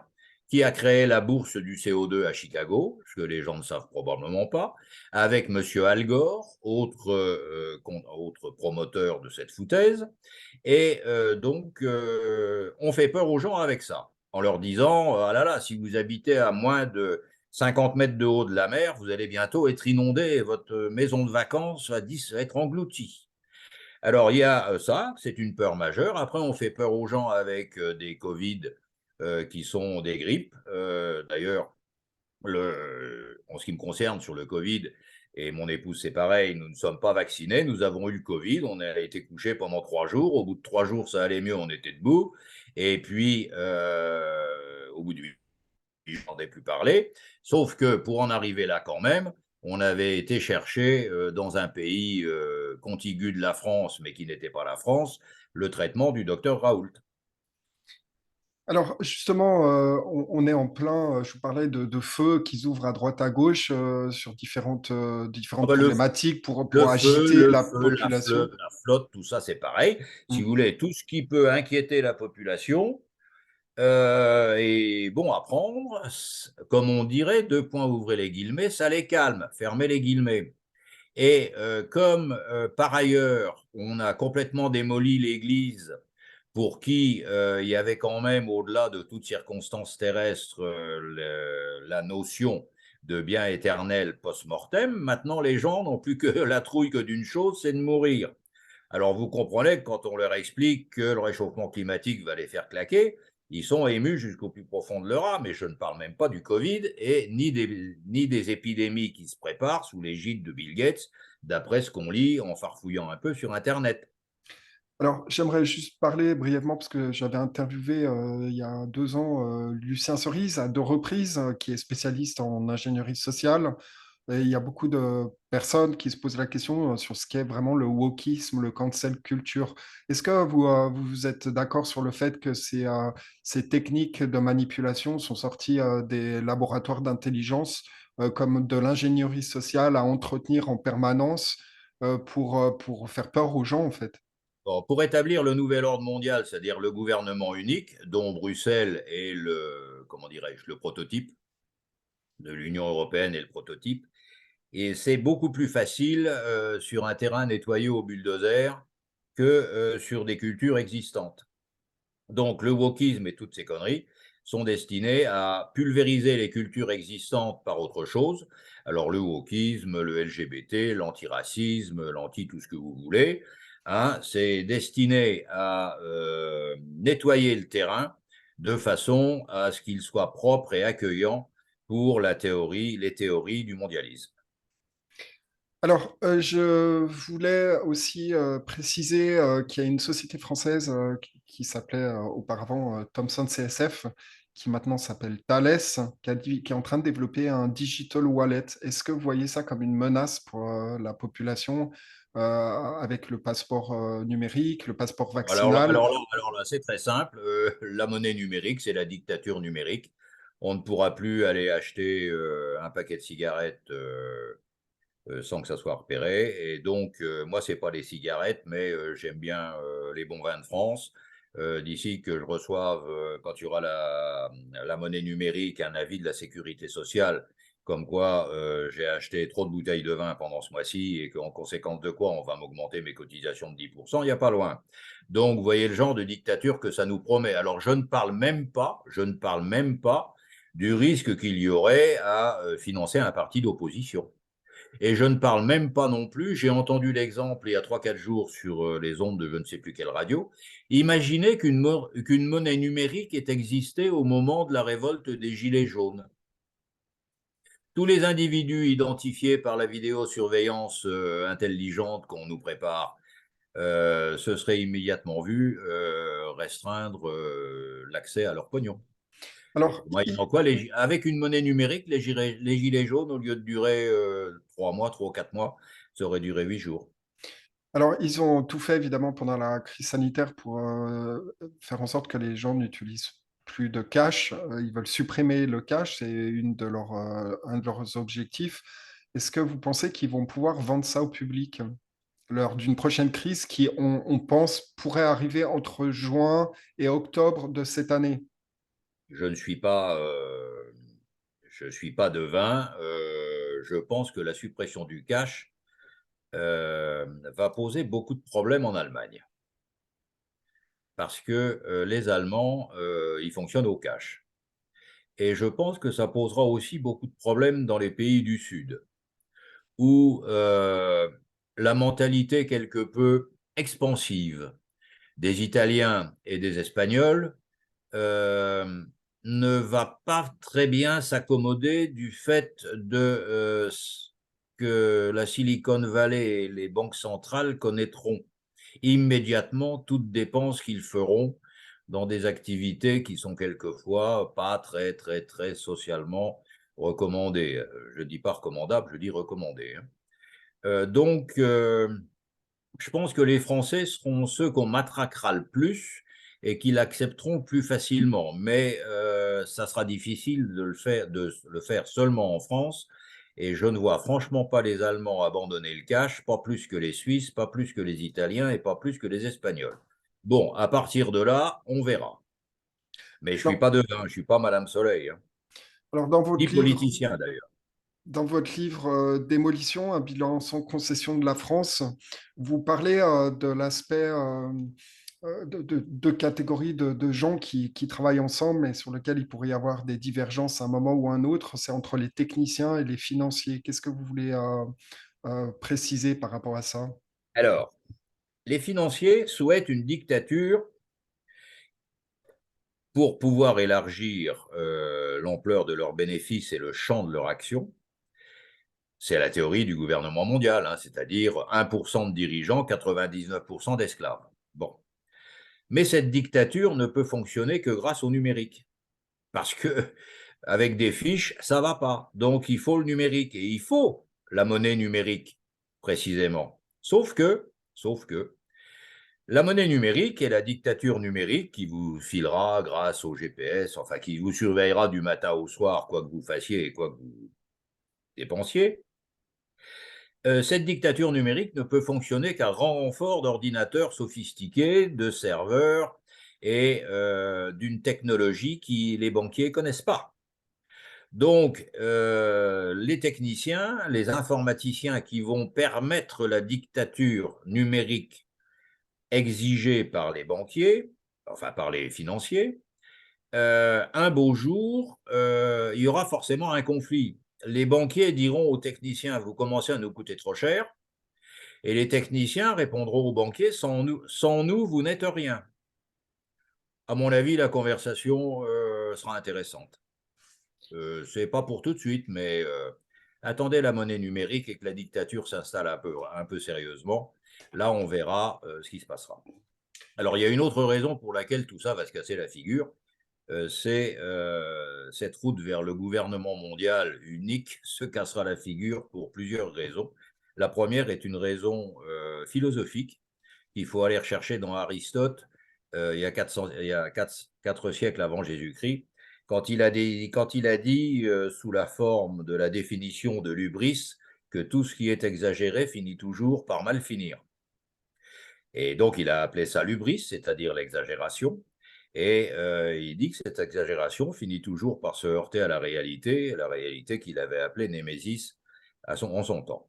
qui a créé la bourse du CO2 à Chicago, ce que les gens ne savent probablement pas, avec M. Al Gore, autre promoteur de cette foutaise. Et donc, on fait peur aux gens avec ça, en leur disant, ah là là, si vous habitez à moins de 50 mètres de haut de la mer, vous allez bientôt être inondé et votre maison de vacances va être engloutie. Alors, il y a ça, c'est une peur majeure. Après, on fait peur aux gens avec des Covid qui sont des grippes. D'ailleurs, en ce qui me concerne, sur le Covid, et mon épouse, c'est pareil, nous ne sommes pas vaccinés, nous avons eu le Covid, on a été couché pendant 3 jours. Au bout de 3 jours, ça allait mieux, on était debout. Et puis, au bout de 8 jours, je n'entendais plus parler. Sauf que pour en arriver là quand même, on avait été chercher dans un pays contigu de la France, mais qui n'était pas la France, le traitement du docteur Raoult. Alors justement, on est en plein, je vous parlais de feux qui s'ouvrent à droite à gauche sur Ah différentes ben, problématiques le pour feu, agiter le la feu, population. la flotte, tout ça, c'est pareil. Si vous Mm. voulez, tout ce qui peut inquiéter la population est bon à prendre. Comme on dirait, deux points, ouvrez les guillemets, ça les calme, fermez les guillemets. Et comme par ailleurs, on a complètement démoli l'Église pour qui il y avait quand même, au-delà de toute circonstance terrestre, la notion de bien éternel post-mortem, maintenant les gens n'ont plus que la trouille que d'une chose, c'est de mourir. Alors vous comprenez que quand on leur explique que le réchauffement climatique va les faire claquer, ils sont émus jusqu'au plus profond de leur âme, mais je ne parle même pas du Covid et ni des épidémies qui se préparent sous l'égide de Bill Gates, d'après ce qu'on lit en farfouillant un peu sur Internet. Alors j'aimerais juste parler brièvement, parce que j'avais interviewé il y a 2 ans Lucien Cerise à 2 reprises, qui est spécialiste en ingénierie sociale. Et il y a beaucoup de personnes qui se posent la question sur ce qu'est vraiment le wokisme, le cancel culture. Est-ce que vous êtes d'accord sur le fait que ces techniques de manipulation sont sorties des laboratoires d'intelligence comme de l'ingénierie sociale à entretenir en permanence pour faire peur aux gens, en fait? Bon, pour établir le nouvel ordre mondial, c'est-à-dire le gouvernement unique, dont Bruxelles est comment dirais-je, le prototype de l'Union européenne et le prototype, et c'est beaucoup plus facile sur un terrain nettoyé au bulldozer que sur des cultures existantes. Donc le wokisme et toutes ces conneries sont destinés à pulvériser les cultures existantes par autre chose. Alors le wokisme, le LGBT, l'antiracisme, l'anti tout ce que vous voulez, hein, c'est destiné à nettoyer le terrain de façon à ce qu'il soit propre et accueillant pour les théories du mondialisme. Alors, je voulais aussi préciser qu'il y a une société française qui s'appelait auparavant Thomson CSF, qui maintenant s'appelle Thales, qui est en train de développer un digital wallet. Est-ce que vous voyez ça comme une menace pour la population avec le passeport numérique, le passeport vaccinal? Alors là, c'est très simple. La monnaie numérique, c'est la dictature numérique. On ne pourra plus aller acheter un paquet de cigarettes sans que ça soit repéré. Et donc, moi, c'est pas les cigarettes, mais j'aime bien les bons vins de France. D'ici que je reçoive, quand il y aura la monnaie numérique, un avis de la sécurité sociale, comme quoi j'ai acheté trop de bouteilles de vin pendant ce mois-ci et qu'en conséquence de quoi on va m'augmenter mes cotisations de 10%, il n'y a pas loin. Donc, vous voyez le genre de dictature que ça nous promet. Alors, je ne parle même pas du risque qu'il y aurait à financer un parti d'opposition. Et je ne parle même pas non plus, j'ai entendu l'exemple il y a 3 4 jours sur les ondes de je ne sais plus quelle radio. Imaginez qu'une monnaie numérique ait existé au moment de la révolte des Gilets jaunes. Tous les individus identifiés par la vidéosurveillance intelligente qu'on nous prépare se seraient immédiatement vus restreindre l'accès à leur pognon. Alors, Moyennant quoi, avec une monnaie numérique, les gilets jaunes, au lieu de durer 3 mois, 3 ou 4 mois, ça aurait duré 8 jours. ils ont tout fait évidemment pendant la crise sanitaire pour faire en sorte que les gens n'utilisent plus de cash. Ils veulent supprimer le cash, c'est un de leurs objectifs. Est-ce que vous pensez qu'ils vont pouvoir vendre ça au public lors d'une prochaine crise qui, on pense, pourrait arriver entre juin et octobre de cette année? Je ne suis pas, je suis pas devin. Je pense que la suppression du cash va poser beaucoup de problèmes en Allemagne. Parce que les Allemands, ils fonctionnent au cash. Et je pense que ça posera aussi beaucoup de problèmes dans les pays du Sud, où la mentalité quelque peu expansive des Italiens et des Espagnols euh, ne va pas très bien s'accommoder du fait que la Silicon Valley et les banques centrales connaîtront immédiatement toutes dépenses qu'ils feront dans des activités qui sont quelquefois pas très, très, très socialement recommandé. Je ne dis pas recommandable, je dis recommandé. Hein. Je pense que les Français seront ceux qu'on matraquera le plus et qui l'accepteront plus facilement. Mais ça sera difficile de le faire seulement en France. Et je ne vois franchement pas les Allemands abandonner le cash, pas plus que les Suisses, pas plus que les Italiens et pas plus que les Espagnols. Bon, à partir de là, on verra. Mais je ne suis Non. pas devin, je ne suis pas Madame Soleil, hein, Alors, ni politicien d'ailleurs. dans votre livre Démolition, un bilan sans concession de la France, vous parlez de l'aspect de catégories de gens qui travaillent ensemble, mais sur lesquels il pourrait y avoir des divergences à un moment ou à un autre. C'est entre les techniciens et les financiers. Qu'est-ce que vous voulez préciser par rapport à ça? Alors, les financiers souhaitent une dictature pour pouvoir élargir l'ampleur de leurs bénéfices et le champ de leur action. C'est la théorie du gouvernement mondial, hein, c'est-à-dire 1% de dirigeants, 99% d'esclaves. Bon. Mais cette dictature ne peut fonctionner que grâce au numérique. Parce que avec des fiches, ça ne va pas. Donc il faut le numérique et il faut la monnaie numérique, précisément. Sauf que, la monnaie numérique et la dictature numérique qui vous filera grâce au GPS, enfin qui vous surveillera du matin au soir, quoi que vous fassiez et quoi que vous dépensiez, cette dictature numérique ne peut fonctionner qu'à grand renfort d'ordinateurs sophistiqués, de serveurs et d'une technologie que les banquiers ne connaissent pas. Donc, les techniciens, les informaticiens qui vont permettre la dictature numérique exigée par les banquiers, enfin par les financiers, un beau jour, il y aura forcément un conflit. Les banquiers diront aux techniciens, vous commencez à nous coûter trop cher, et les techniciens répondront aux banquiers, sans nous vous n'êtes rien. À mon avis, la conversation sera intéressante. C'est pas pour tout de suite, mais attendez la monnaie numérique et que la dictature s'installe un peu sérieusement. Là, on verra ce qui se passera. Alors, il y a une autre raison pour laquelle tout ça va se casser la figure, c'est cette route vers le gouvernement mondial unique se cassera la figure pour plusieurs raisons. La première est une raison philosophique qu'il faut aller rechercher dans Aristote il y a 4 siècles avant Jésus-Christ, quand il a dit sous la forme de la définition de l'hubris, que tout ce qui est exagéré finit toujours par mal finir. Et donc, il a appelé ça l'hubris, c'est-à-dire l'exagération. Et il dit que cette exagération finit toujours par se heurter à la réalité qu'il avait appelée Némésis en son temps.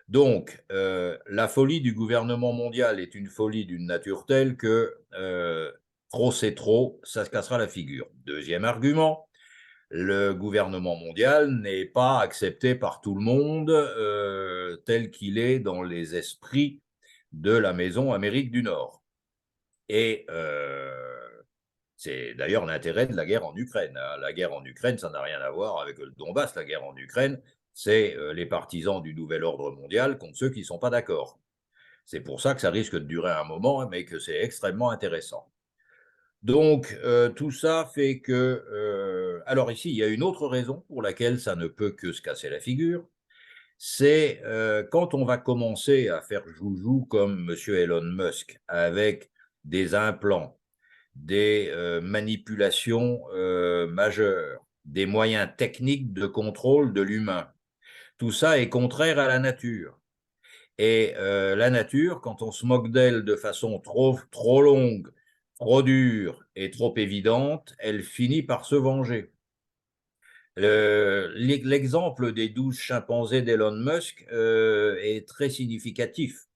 Donc, la folie du gouvernement mondial est une folie d'une nature telle que trop c'est trop, ça se cassera la figure. Deuxième argument, le gouvernement mondial n'est pas accepté par tout le monde tel qu'il est dans les esprits de la maison Amérique du Nord. Et c'est d'ailleurs l'intérêt de la guerre en Ukraine. La guerre en Ukraine, ça n'a rien à voir avec le Donbass. La guerre en Ukraine, c'est les partisans du nouvel ordre mondial contre ceux qui ne sont pas d'accord. C'est pour ça que ça risque de durer un moment, mais que c'est extrêmement intéressant. Donc, tout ça fait que... alors ici, il y a une autre raison pour laquelle ça ne peut que se casser la figure. C'est quand on va commencer à faire joujou comme M. Elon Musk, avec des implants, des manipulations majeures, des moyens techniques de contrôle de l'humain. Tout ça est contraire à la nature. Et la nature, quand on se moque d'elle de façon trop longue, trop dure et trop évidente, elle finit par se venger. L'exemple des 12 chimpanzés d'Elon Musk est très significatif.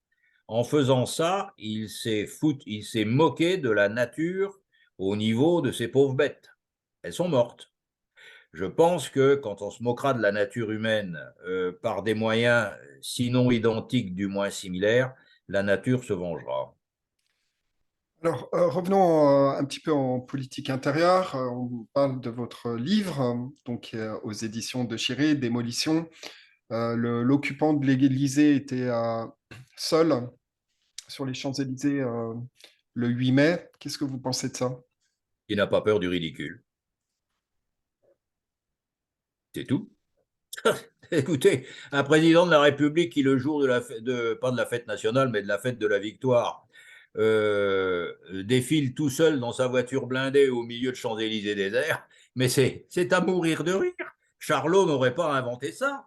En faisant ça, il s'est moqué de la nature au niveau de ces pauvres bêtes. Elles sont mortes. Je pense que quand on se moquera de la nature humaine par des moyens sinon identiques, du moins similaires, la nature se vengera. Alors, revenons un petit peu en politique intérieure. On parle de votre livre, donc aux éditions de Chiré, Démolition. L'occupant de l'Élysée était seul sur les Champs-Élysées le 8 mai. Qu'est-ce que vous pensez de ça? Il n'a pas peur du ridicule. C'est tout. Écoutez, un président de la République qui, le jour de pas de la fête nationale, mais de la fête de la victoire, défile tout seul dans sa voiture blindée au milieu de Champs-Élysées déserts, mais c'est à mourir de rire. Charlot n'aurait pas inventé ça.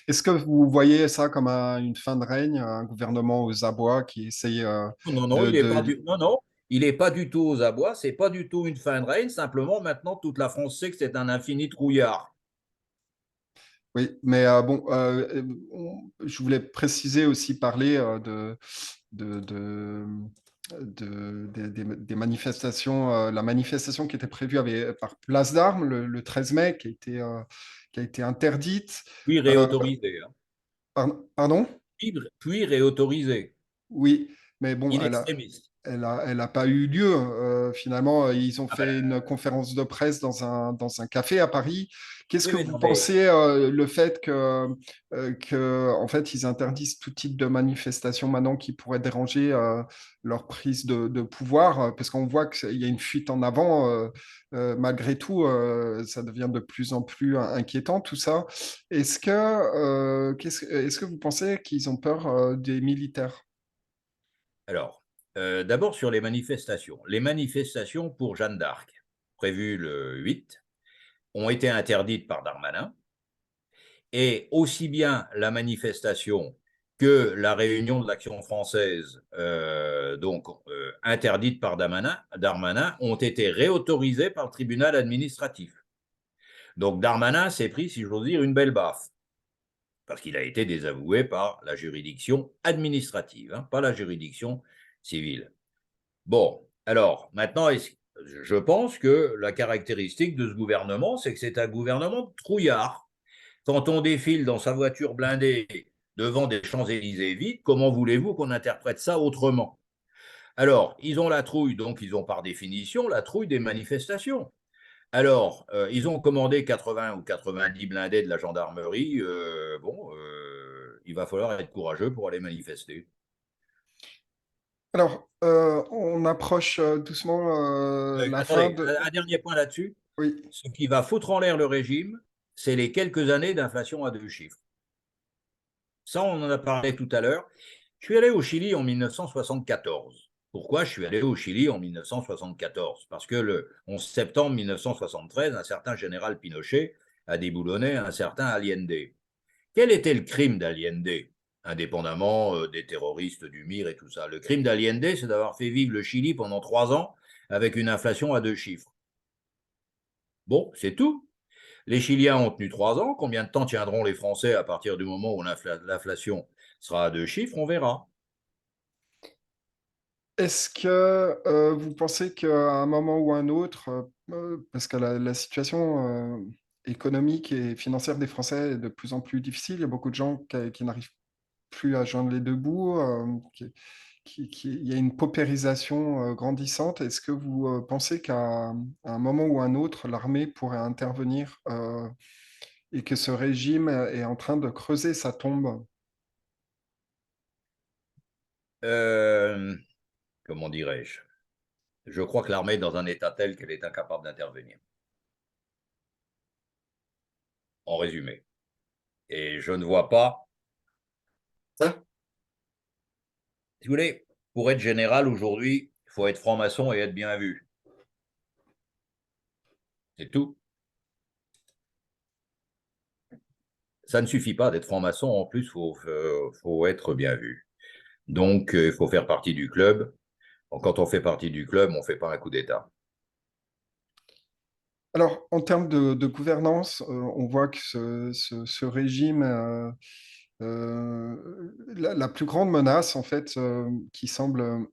Est-ce que vous voyez ça comme une fin de règne, un gouvernement aux abois qui essaye Non, non, de, il est pas de- du, non, non, il est pas du tout aux abois. C'est pas du tout une fin de règne. Simplement, maintenant, toute la France sait que c'est un infini trouillard. Oui, mais bon, je voulais préciser aussi parler de, de- des manifestations, la manifestation qui était prévue par Place d'Armes le 13 mai, qui a été interdite. Puis Euh, réautorisé, hein. Pardon? Puis réautorisé. Oui, mais bon, In extremis. elle a pas eu lieu. Finalement, ils ont Ah ben, fait une conférence de presse dans un café à Paris. Qu'est-ce oui, que mais vous non, mais pensez le fait en fait, ils interdisent tout type de manifestation maintenant qui pourrait déranger leur prise de pouvoir, parce qu'on voit qu'il y a une fuite en avant. Malgré tout, ça devient de plus en plus inquiétant tout ça. Est-ce que vous pensez qu'ils ont peur des militaires? alors, d'abord sur les manifestations. Les manifestations pour Jeanne d'Arc, prévues le 8, ont été interdites par Darmanin. Et aussi bien la manifestation que la réunion de l'Action française, interdite par Darmanin, ont été réautorisées par le tribunal administratif. Donc Darmanin s'est pris, si j'ose dire, une belle baffe, parce qu'il a été désavoué par la juridiction administrative, hein, pas la juridiction civile. Bon, alors maintenant, je pense que la caractéristique de ce gouvernement, c'est que c'est un gouvernement de trouillard. Quand on défile dans sa voiture blindée devant des Champs-Élysées vides, comment voulez-vous qu'on interprète ça autrement? Alors, ils ont la trouille, donc ils ont par définition la trouille des manifestations. Alors, ils ont commandé 80 ou 90 blindés de la gendarmerie. Il va falloir être courageux pour aller manifester. Alors, on approche doucement la fin Attendez, de... un dernier point là-dessus. Oui. Ce qui va foutre en l'air le régime, c'est les quelques années d'inflation à deux chiffres. Ça, on en a parlé tout à l'heure. Je suis allé au Chili en 1974. Pourquoi je suis allé au Chili en 1974? Parce que le 11 septembre 1973, un certain général Pinochet a déboulonné un certain Allende. Quel était le crime d'Allende, indépendamment des terroristes du MIR et tout ça? Le crime d'Allende, c'est d'avoir fait vivre le Chili pendant 3 ans avec une inflation à deux chiffres. Bon, c'est tout. Les Chiliens ont tenu 3 ans. Combien de temps tiendront les Français à partir du moment où l'inflation sera à deux chiffres? On verra. Est-ce que vous pensez qu'à un moment ou un autre, parce que la situation économique et financière des Français est de plus en plus difficile, il y a beaucoup de gens qui n'arrivent plus à joindre les deux bouts, il y a une paupérisation grandissante. Est-ce que vous pensez à un moment ou un autre, l'armée pourrait intervenir et que ce régime est en train de creuser sa tombe? Euh, Comment dirais-je? Je crois que l'armée est dans un état tel qu'elle est incapable d'intervenir. En résumé. Et je ne vois pas. Ça, si vous voulez, pour être général aujourd'hui, il faut être franc-maçon et être bien vu. C'est tout. Ça ne suffit pas d'être franc-maçon. En plus, faut être bien vu. Donc, il faut faire partie du club. Quand on fait partie du club, on ne fait pas un coup d'État. Alors, en termes de gouvernance, on voit que ce régime, la plus grande menace, en fait, qui semble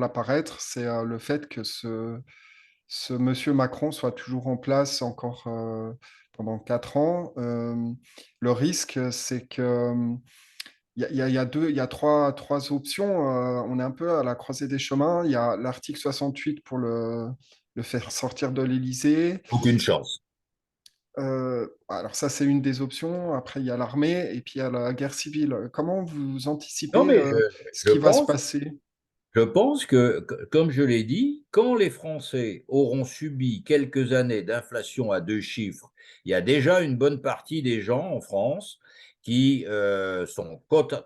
apparaître, c'est le fait que ce monsieur Macron soit toujours en place encore pendant 4 ans. Le risque, c'est que il y a trois options. On est un peu à la croisée des chemins. Il y a l'article 68 pour le faire sortir de l'Élysée. Aucune chance. Alors ça, c'est une des options. Après, il y a l'armée et puis il y a la guerre civile. Comment vous Non, anticipez mais ce je qui va se pense passer? Je pense que, comme je l'ai dit, quand les Français auront subi quelques années d'inflation à deux chiffres, il y a déjà une bonne partie des gens en France qui sont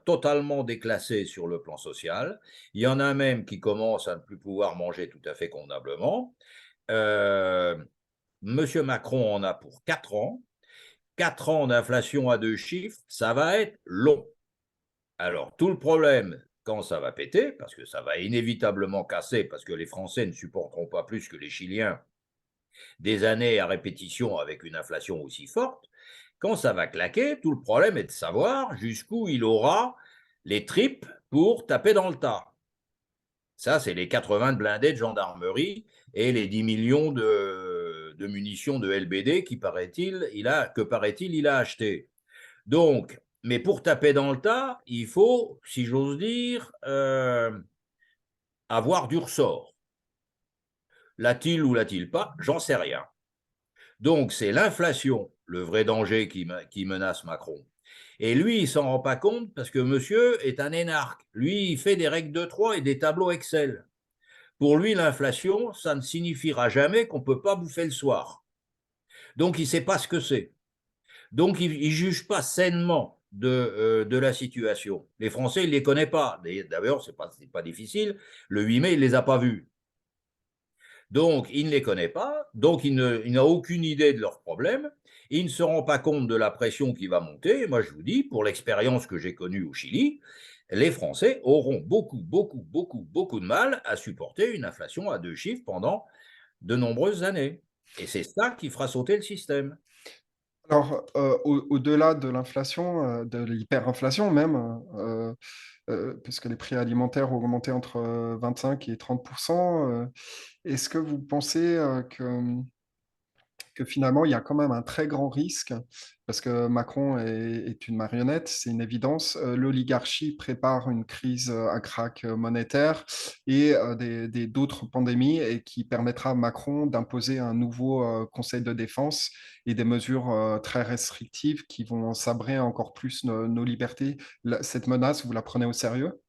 totalement déclassés sur le plan social. Il y en a même qui commencent à ne plus pouvoir manger tout à fait convenablement. Euh, Monsieur Macron en a pour 4 ans. 4 ans d'inflation à deux chiffres, ça va être long. Alors, tout le problème, quand ça va péter, parce que ça va inévitablement casser, parce que les Français ne supporteront pas plus que les Chiliens des années à répétition avec une inflation aussi forte, quand ça va claquer, tout le problème est de savoir jusqu'où il aura les tripes pour taper dans le tas. Ça, c'est les 80 de blindés de gendarmerie et les 10 millions de munitions de LBD qui, paraît-il, il a acheté. Donc, mais pour taper dans le tas, il faut, si j'ose dire, avoir du ressort. L'a-t-il ou l'a-t-il pas? J'en sais rien. Donc, c'est l'inflation, le vrai danger qui menace Macron. Et lui, il ne s'en rend pas compte parce que monsieur est un énarque. Lui, il fait des règles de 3 et des tableaux Excel. Pour lui, l'inflation, ça ne signifiera jamais qu'on ne peut pas bouffer le soir. Donc, il ne sait pas ce que c'est. Donc, il ne juge pas sainement de la situation. Les Français, il ne les connaît pas. D'ailleurs, ce n'est pas difficile. Le 8 mai, il ne les a pas vus. Donc, il ne les connaît pas. Donc, il n'a aucune idée de leurs problèmes. Il ne se rend pas compte de la pression qui va monter. Et moi, je vous dis, pour l'expérience que j'ai connue au Chili, les Français auront beaucoup de mal à supporter une inflation à deux chiffres pendant de nombreuses années. Et c'est ça qui fera sauter le système. Alors, au-delà de l'inflation, de l'hyperinflation même, puisque les prix alimentaires ont augmenté entre 25 et 30%, est-ce que vous pensez que finalement, il y a quand même un très grand risque, parce que Macron est une marionnette, c'est une évidence. L'oligarchie prépare une crise, un krach monétaire et d'autres pandémies, et qui permettra à Macron d'imposer un nouveau Conseil de défense et des mesures très restrictives qui vont sabrer encore plus nos libertés. Cette menace, vous la prenez au sérieux?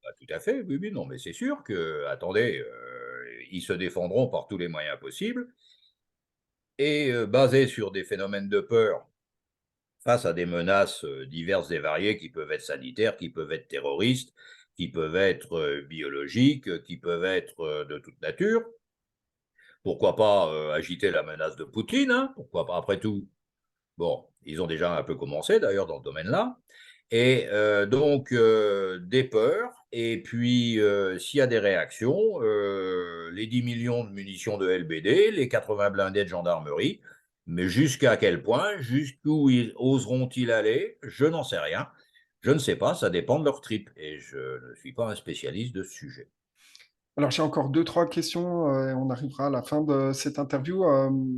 Bah, tout à fait, oui, oui, non, mais c'est sûr que, attendez, ils se défendront par tous les moyens possibles et basés sur des phénomènes de peur face à des menaces diverses et variées qui peuvent être sanitaires, qui peuvent être terroristes, qui peuvent être biologiques, qui peuvent être de toute nature. Pourquoi pas agiter la menace de Poutine, hein, pourquoi pas après tout. Bon, ils ont déjà un peu commencé d'ailleurs dans le domaine-là. Et donc, des peurs, et puis s'il y a des réactions, les 10 millions de munitions de LBD, les 80 blindés de gendarmerie, mais jusqu'à quel point, jusqu'où oseront-ils aller? Je n'en sais rien. Je ne sais pas, ça dépend de leur trip, et je ne suis pas un spécialiste de ce sujet. Alors, j'ai encore deux, trois questions et on arrivera à la fin de cette interview.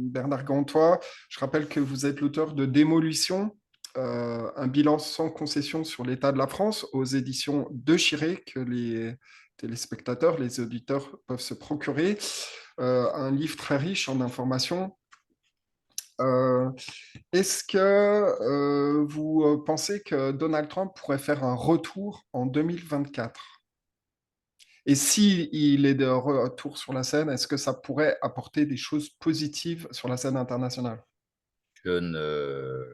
Bernard Gantois, je rappelle que vous êtes l'auteur de Démolition, un bilan sans concession sur l'état de la France aux éditions de Chiré, que les téléspectateurs, les auditeurs peuvent se procurer. Un livre très riche en informations. Euh, Est-ce que vous pensez que Donald Trump pourrait faire un retour en 2024? Et si il est de retour sur la scène, est-ce que ça pourrait apporter des choses positives sur la scène internationale? Je ne...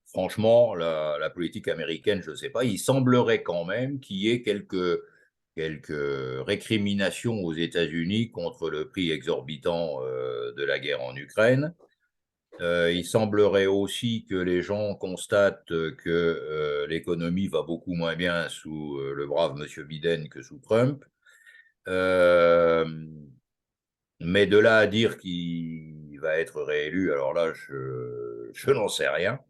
Franchement, la politique américaine, je ne sais pas. Il semblerait quand même qu'il y ait quelques récriminations aux États-Unis contre le prix exorbitant de la guerre en Ukraine. Il semblerait aussi que les gens constatent que l'économie va beaucoup moins bien sous le brave monsieur Biden que sous Trump. Euh, mais de là à dire qu'il va être réélu, alors là, je n'en sais rien.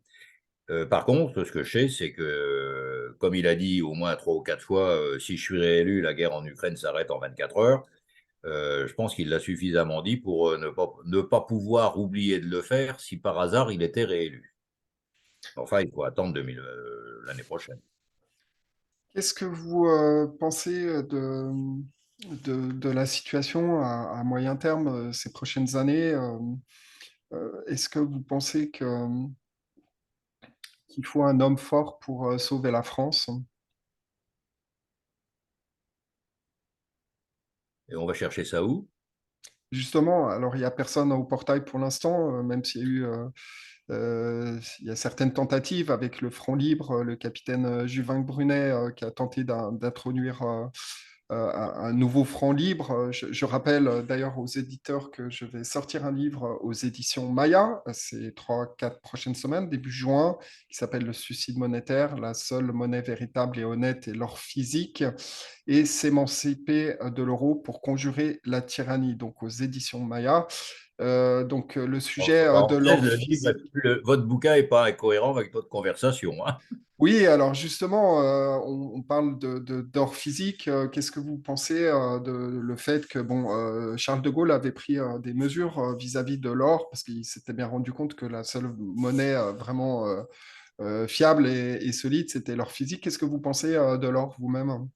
Par contre, ce que je sais, c'est que, comme il a dit au moins 3 ou 4 fois, si je suis réélu, la guerre en Ukraine s'arrête en 24 heures. Je pense qu'il l'a suffisamment dit pour ne pas pouvoir oublier de le faire si par hasard il était réélu. Enfin, il faut attendre l'année prochaine. Qu'est-ce que vous pensez de la situation à moyen terme ces prochaines années? Est-ce que vous pensez qu'il faut un homme fort pour sauver la France? Et on va chercher ça où? Justement, alors il n'y a personne au portail pour l'instant, même s'il y a eu il y a certaines tentatives avec le Front Libre, le capitaine Juvin Brunet qui a tenté d'introduire un nouveau Front Libre. Je rappelle d'ailleurs aux éditeurs que je vais sortir un livre aux éditions Maya ces 3, 4 prochaines semaines, début juin, qui s'appelle Le suicide monétaire, la seule monnaie véritable et honnête est l'or physique, et s'émanciper de l'euro pour conjurer la tyrannie, donc aux éditions Maya. Donc le sujet Entre de parenthèses, l'or physique. votre bouquin n'est pas cohérent avec votre conversation, hein. Oui, alors justement, on parle d'or physique. Qu'est-ce que vous pensez de le fait que bon, Charles de Gaulle avait pris des mesures vis-à-vis de l'or parce qu'il s'était bien rendu compte que la seule monnaie vraiment fiable et solide, c'était l'or physique. Qu'est-ce que vous pensez de l'or vous-même?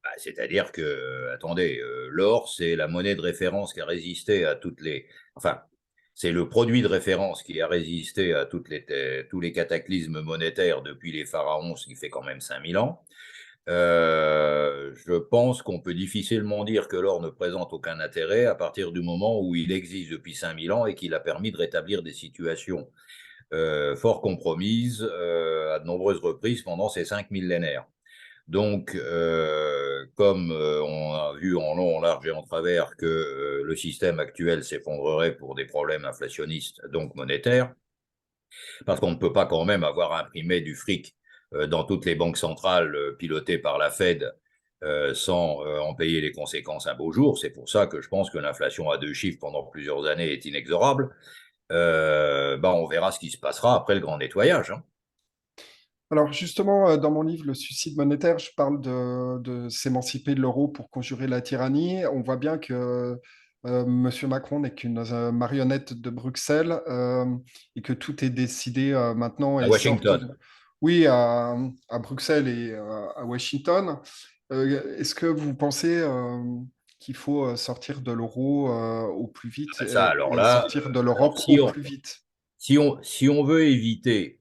Bah, c'est-à-dire que, attendez, l'or, c'est la monnaie de référence qui a résisté à toutes les... Enfin, c'est le produit de référence qui a résisté à tous les cataclysmes monétaires depuis les pharaons, ce qui fait quand même 5000 ans. Je pense qu'on peut difficilement dire que l'or ne présente aucun intérêt à partir du moment où il existe depuis 5000 ans et qu'il a permis de rétablir des situations fort compromises à de nombreuses reprises pendant ces 5 millénaires. Donc, comme on a vu en long, en large et en travers que le système actuel s'effondrerait pour des problèmes inflationnistes, donc monétaires, parce qu'on ne peut pas quand même avoir imprimé du fric dans toutes les banques centrales pilotées par la Fed sans en payer les conséquences un beau jour. C'est pour ça que je pense que l'inflation à 2 chiffres pendant plusieurs années est inexorable. On verra ce qui se passera après le grand nettoyage, hein. Alors justement, dans mon livre Le suicide monétaire, je parle de s'émanciper de l'euro pour conjurer la tyrannie. On voit bien que Monsieur Macron n'est qu'une marionnette de Bruxelles et que tout est décidé maintenant À et sorti Washington. de... Oui, à Bruxelles et à Washington. Est-ce que vous pensez qu'il faut sortir de l'euro au plus vite Ça, alors et là, sortir de alors l'Europe au plus vite? si on veut éviter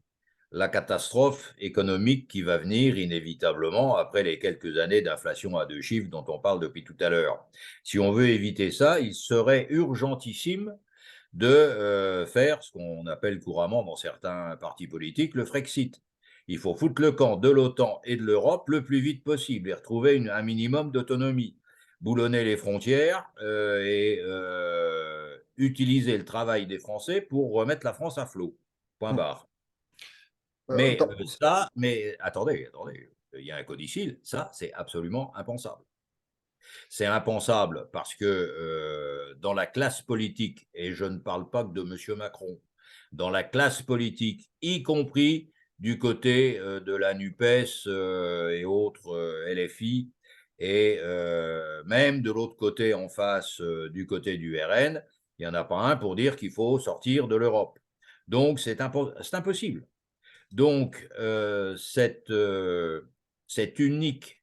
la catastrophe économique qui va venir inévitablement après les quelques années d'inflation à 2 chiffres dont on parle depuis tout à l'heure, si on veut éviter ça, il serait urgentissime de faire ce qu'on appelle couramment dans certains partis politiques le Frexit. Il faut foutre le camp de l'OTAN et de l'Europe le plus vite possible et retrouver un minimum d'autonomie, boulonner les frontières et utiliser le travail des Français pour remettre la France à flot. Point Hmm. barre. Mais Dans- mais attendez, il y a un codicile, ça c'est absolument impensable. C'est impensable parce que dans la classe politique, et je ne parle pas que de M. Macron, dans la classe politique, y compris du côté de la NUPES et autres LFI, et même de l'autre côté en face, du côté du RN, il n'y en a pas un pour dire qu'il faut sortir de l'Europe. Donc c'est impossible. Donc cette unique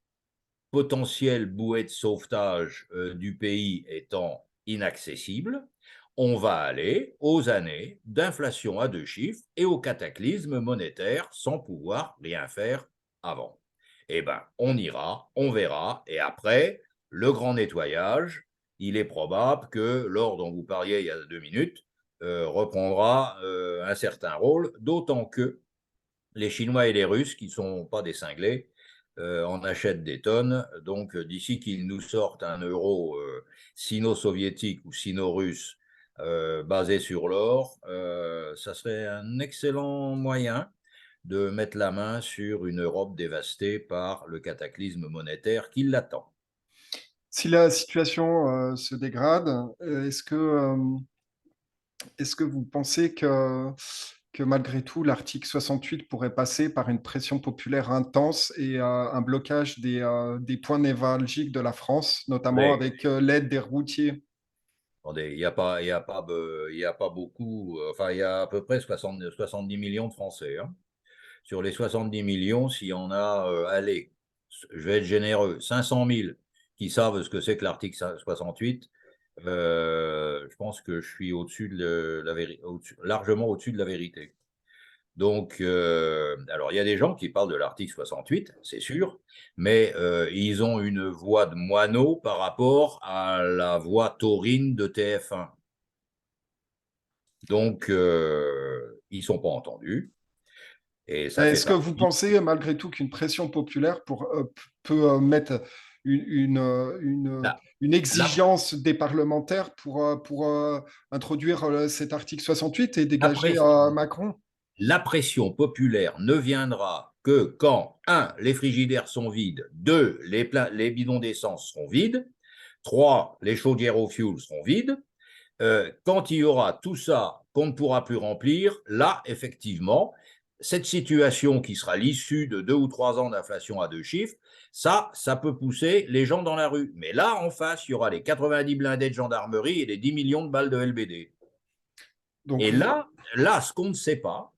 potentielle bouée de sauvetage du pays étant inaccessible, on va aller aux années d'inflation à 2 chiffres et au cataclysme monétaire sans pouvoir rien faire avant. Eh bien, on ira, on verra, et après, le grand nettoyage, il est probable que l'or dont vous parliez il y a 2 minutes reprendra un certain rôle, d'autant que les Chinois et les Russes, qui ne sont pas des cinglés, en achètent des tonnes. Donc, d'ici qu'ils nous sortent un euro sino-soviétique ou sino-russe basé sur l'or, ça serait un excellent moyen de mettre la main sur une Europe dévastée par le cataclysme monétaire qui l'attend. Si la situation se dégrade, est-ce que vous pensez que malgré tout, l'article 68 pourrait passer par une pression populaire intense et un blocage des points névralgiques de la France, notamment Attendez, avec l'aide des routiers? attendez, il y a pas beaucoup, enfin, il y a à peu près 70 millions de Français, hein. Sur les 70 millions, s'il y en a, allez, je vais être généreux, 500 000 qui savent ce que c'est que l'article 68, je pense que je suis au-dessus de largement au-dessus de la vérité. Donc, alors il y a des gens qui parlent de l'article 68, c'est sûr, mais ils ont une voix de moineau par rapport à la voix taurine de TF1. Donc, ils ne sont pas entendus. Et ça fait Est-ce que vous partie. pensez malgré tout qu'une pression populaire peut mettre La, une la, exigence des parlementaires pour introduire cet article 68 et la dégager pression, Macron? la pression populaire ne viendra que quand, un, les frigidaires sont vides, deux, les bidons d'essence seront vides, trois, les chaudières au fioul seront vides. Quand il y aura tout ça qu'on ne pourra plus remplir, là, effectivement, cette situation qui sera l'issue de 2 ou 3 ans d'inflation à 2 chiffres, ça peut pousser les gens dans la rue. Mais là, en face, il y aura les 90 blindés de gendarmerie et les 10 millions de balles de LBD. Donc Et vous, là, ce qu'on ne sait pas,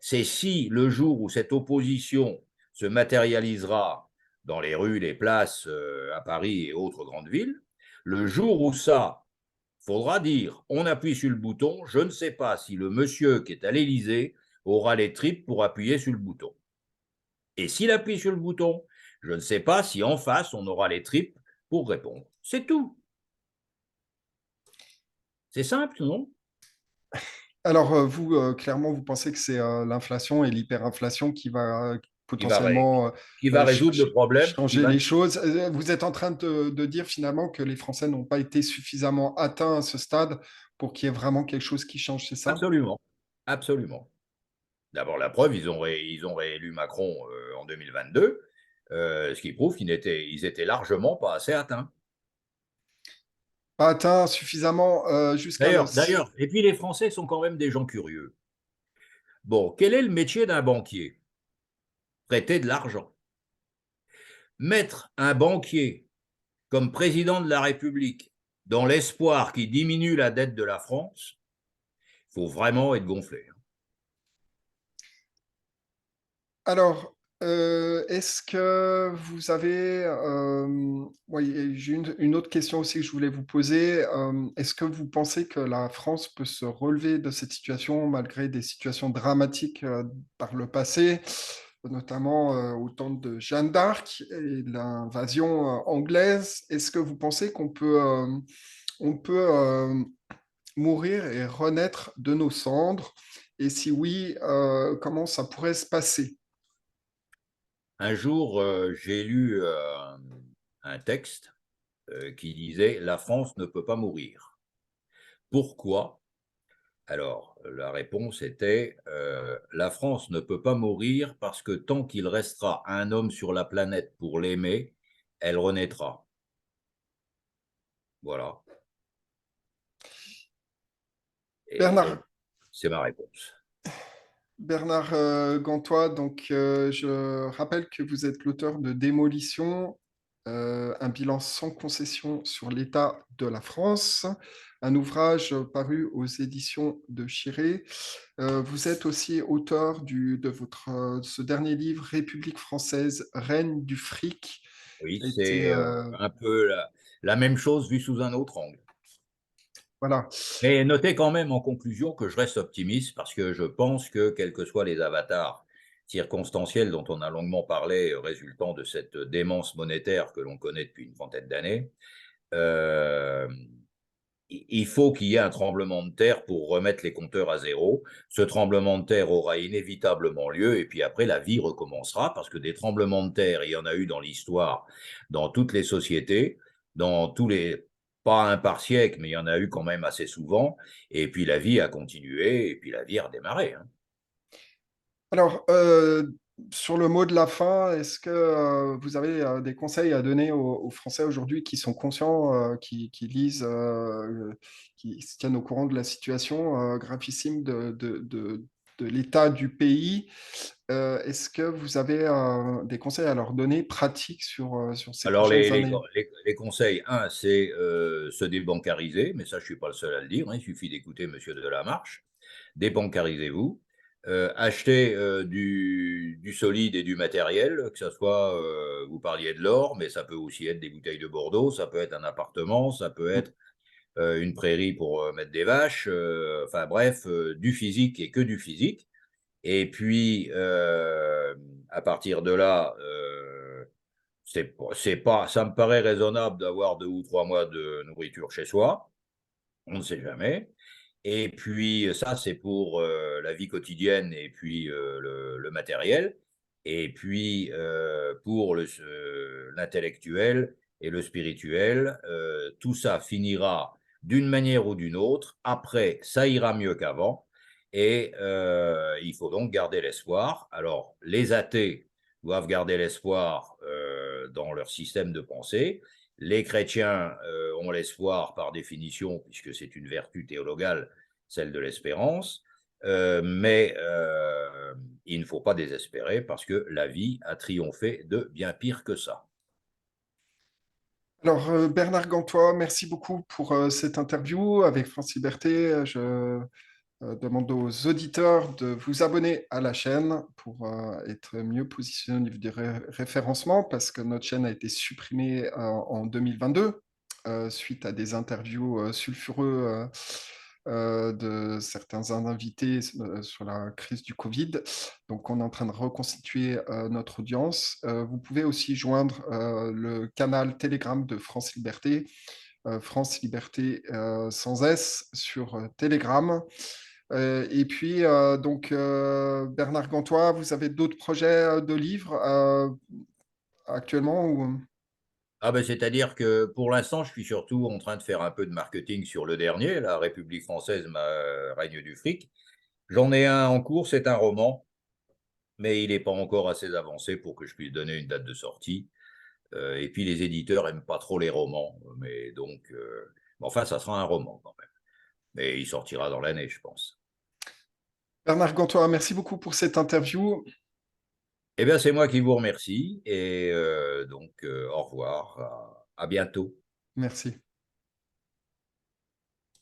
c'est si le jour où cette opposition se matérialisera dans les rues, les places à Paris et autres grandes villes, le jour où ça faudra dire, on appuie sur le bouton, je ne sais pas si le monsieur qui est à l'Élysée aura les tripes pour appuyer sur le bouton. Et s'il appuie sur le bouton, je ne sais pas si en face, on aura les tripes pour répondre. C'est tout. C'est simple, non? alors vous, clairement, vous pensez que c'est l'inflation et l'hyperinflation qui va qui va, potentiellement qui va résoudre le problème, qui changer va. les choses. Vous êtes en train de dire finalement que les Français n'ont pas été suffisamment atteints à ce stade pour qu'il y ait vraiment quelque chose qui change, c'est ça? Absolument. Absolument. D'abord, la preuve, ils ont réélu Macron en 2022, ce qui prouve qu'ils étaient largement pas assez atteints. Pas atteint suffisamment jusqu'à le... D'ailleurs, et puis les Français sont quand même des gens curieux. Bon, quel est le métier d'un banquier? Prêter de l'argent. Mettre un banquier comme président de la République dans l'espoir qu'il diminue la dette de la France, il faut vraiment être gonflé. Alors, est-ce que vous avez... oui, j'ai une autre question aussi que je voulais vous poser. Est-ce que vous pensez que la France peut se relever de cette situation malgré des situations dramatiques par le passé, notamment au temps de Jeanne d'Arc et de l'invasion anglaise? Est-ce que vous pensez on peut mourir et renaître de nos cendres? Et si oui, comment ça pourrait se passer? Un jour, j'ai lu un texte qui disait la France ne peut pas mourir. Pourquoi? Alors, la réponse était la France ne peut pas mourir parce que tant qu'il restera un homme sur la planète pour l'aimer, elle renaîtra. Voilà. Et donc, Bernard, c'est ma réponse. Bernard Gantois, donc je rappelle que vous êtes l'auteur de Démolition, un bilan sans concession sur l'état de la France, un ouvrage paru aux éditions de Chiré. Vous êtes aussi auteur de ce dernier livre, République française, règne du fric. Oui, Était, c'est un peu la même chose vue sous un autre angle. voilà. Mais notez quand même en conclusion que je reste optimiste parce que je pense que, quels que soient les avatars circonstanciels dont on a longuement parlé, résultant de cette démence monétaire que l'on connaît depuis une trentaine d'années, euh, il faut qu'il y ait un tremblement de terre pour remettre les compteurs à zéro. Ce tremblement de terre aura inévitablement lieu et puis après la vie recommencera parce que des tremblements de terre, il y en a eu dans l'histoire, dans toutes les sociétés, dans tous les, pas un par siècle, mais il y en a eu quand même assez souvent. Et puis la vie a continué et puis la vie a redémarré. Hein. Alors, sur le mot de la fin, est-ce que vous avez des conseils à donner aux Français aujourd'hui qui sont conscients, qui lisent, qui se tiennent au courant de la situation gravissime de l'état du pays? Est-ce que vous avez des conseils à leur donner pratiques sur ces Alors, prochaines années? les conseils, un, c'est se débancariser, mais ça, je ne suis pas le seul à le dire, hein, il suffit d'écouter Monsieur Delamarche. Débancarisez-vous, achetez du solide et du matériel, que ce soit, vous parliez de l'or, mais ça peut aussi être des bouteilles de Bordeaux, ça peut être un appartement, ça peut être une prairie pour mettre des vaches, enfin bref, du physique et que du physique. Et puis, à partir de là, ça me paraît raisonnable d'avoir 2 ou 3 mois de nourriture chez soi. On ne sait jamais. Et puis, ça, c'est pour la vie quotidienne et puis le matériel. Et puis, pour l'intellectuel et le spirituel, tout ça finira d'une manière ou d'une autre. Après, ça ira mieux qu'avant. Et il faut donc garder l'espoir. Alors, les athées doivent garder l'espoir dans leur système de pensée. Les chrétiens ont l'espoir par définition, puisque c'est une vertu théologale, celle de l'espérance, mais il ne faut pas désespérer parce que la vie a triomphé de bien pire que ça. Alors, Bernard Gantois, merci beaucoup pour cette interview avec France Liberté. Je demande aux auditeurs de vous abonner à la chaîne pour être mieux positionné au niveau du référencement parce que notre chaîne a été supprimée en 2022 suite à des interviews sulfureux de certains invités sur la crise du Covid. Donc, on est en train de reconstituer notre audience. Vous pouvez aussi joindre le canal Telegram de France Liberté, France Liberté sans S sur Telegram. Et puis, Bernard Gantois, vous avez d'autres projets de livres actuellement ou... Ah ben, c'est-à-dire que pour l'instant, je suis surtout en train de faire un peu de marketing sur le dernier, La République française, règne du fric. J'en ai un en cours, c'est un roman, mais il n'est pas encore assez avancé pour que je puisse donner une date de sortie. Et puis les éditeurs aiment pas trop les romans, mais donc, enfin, ça sera un roman quand même. Mais il sortira dans l'année, je pense. Bernard Gantois, merci beaucoup pour cette interview. Eh bien, c'est moi qui vous remercie et donc au revoir, à bientôt. Merci.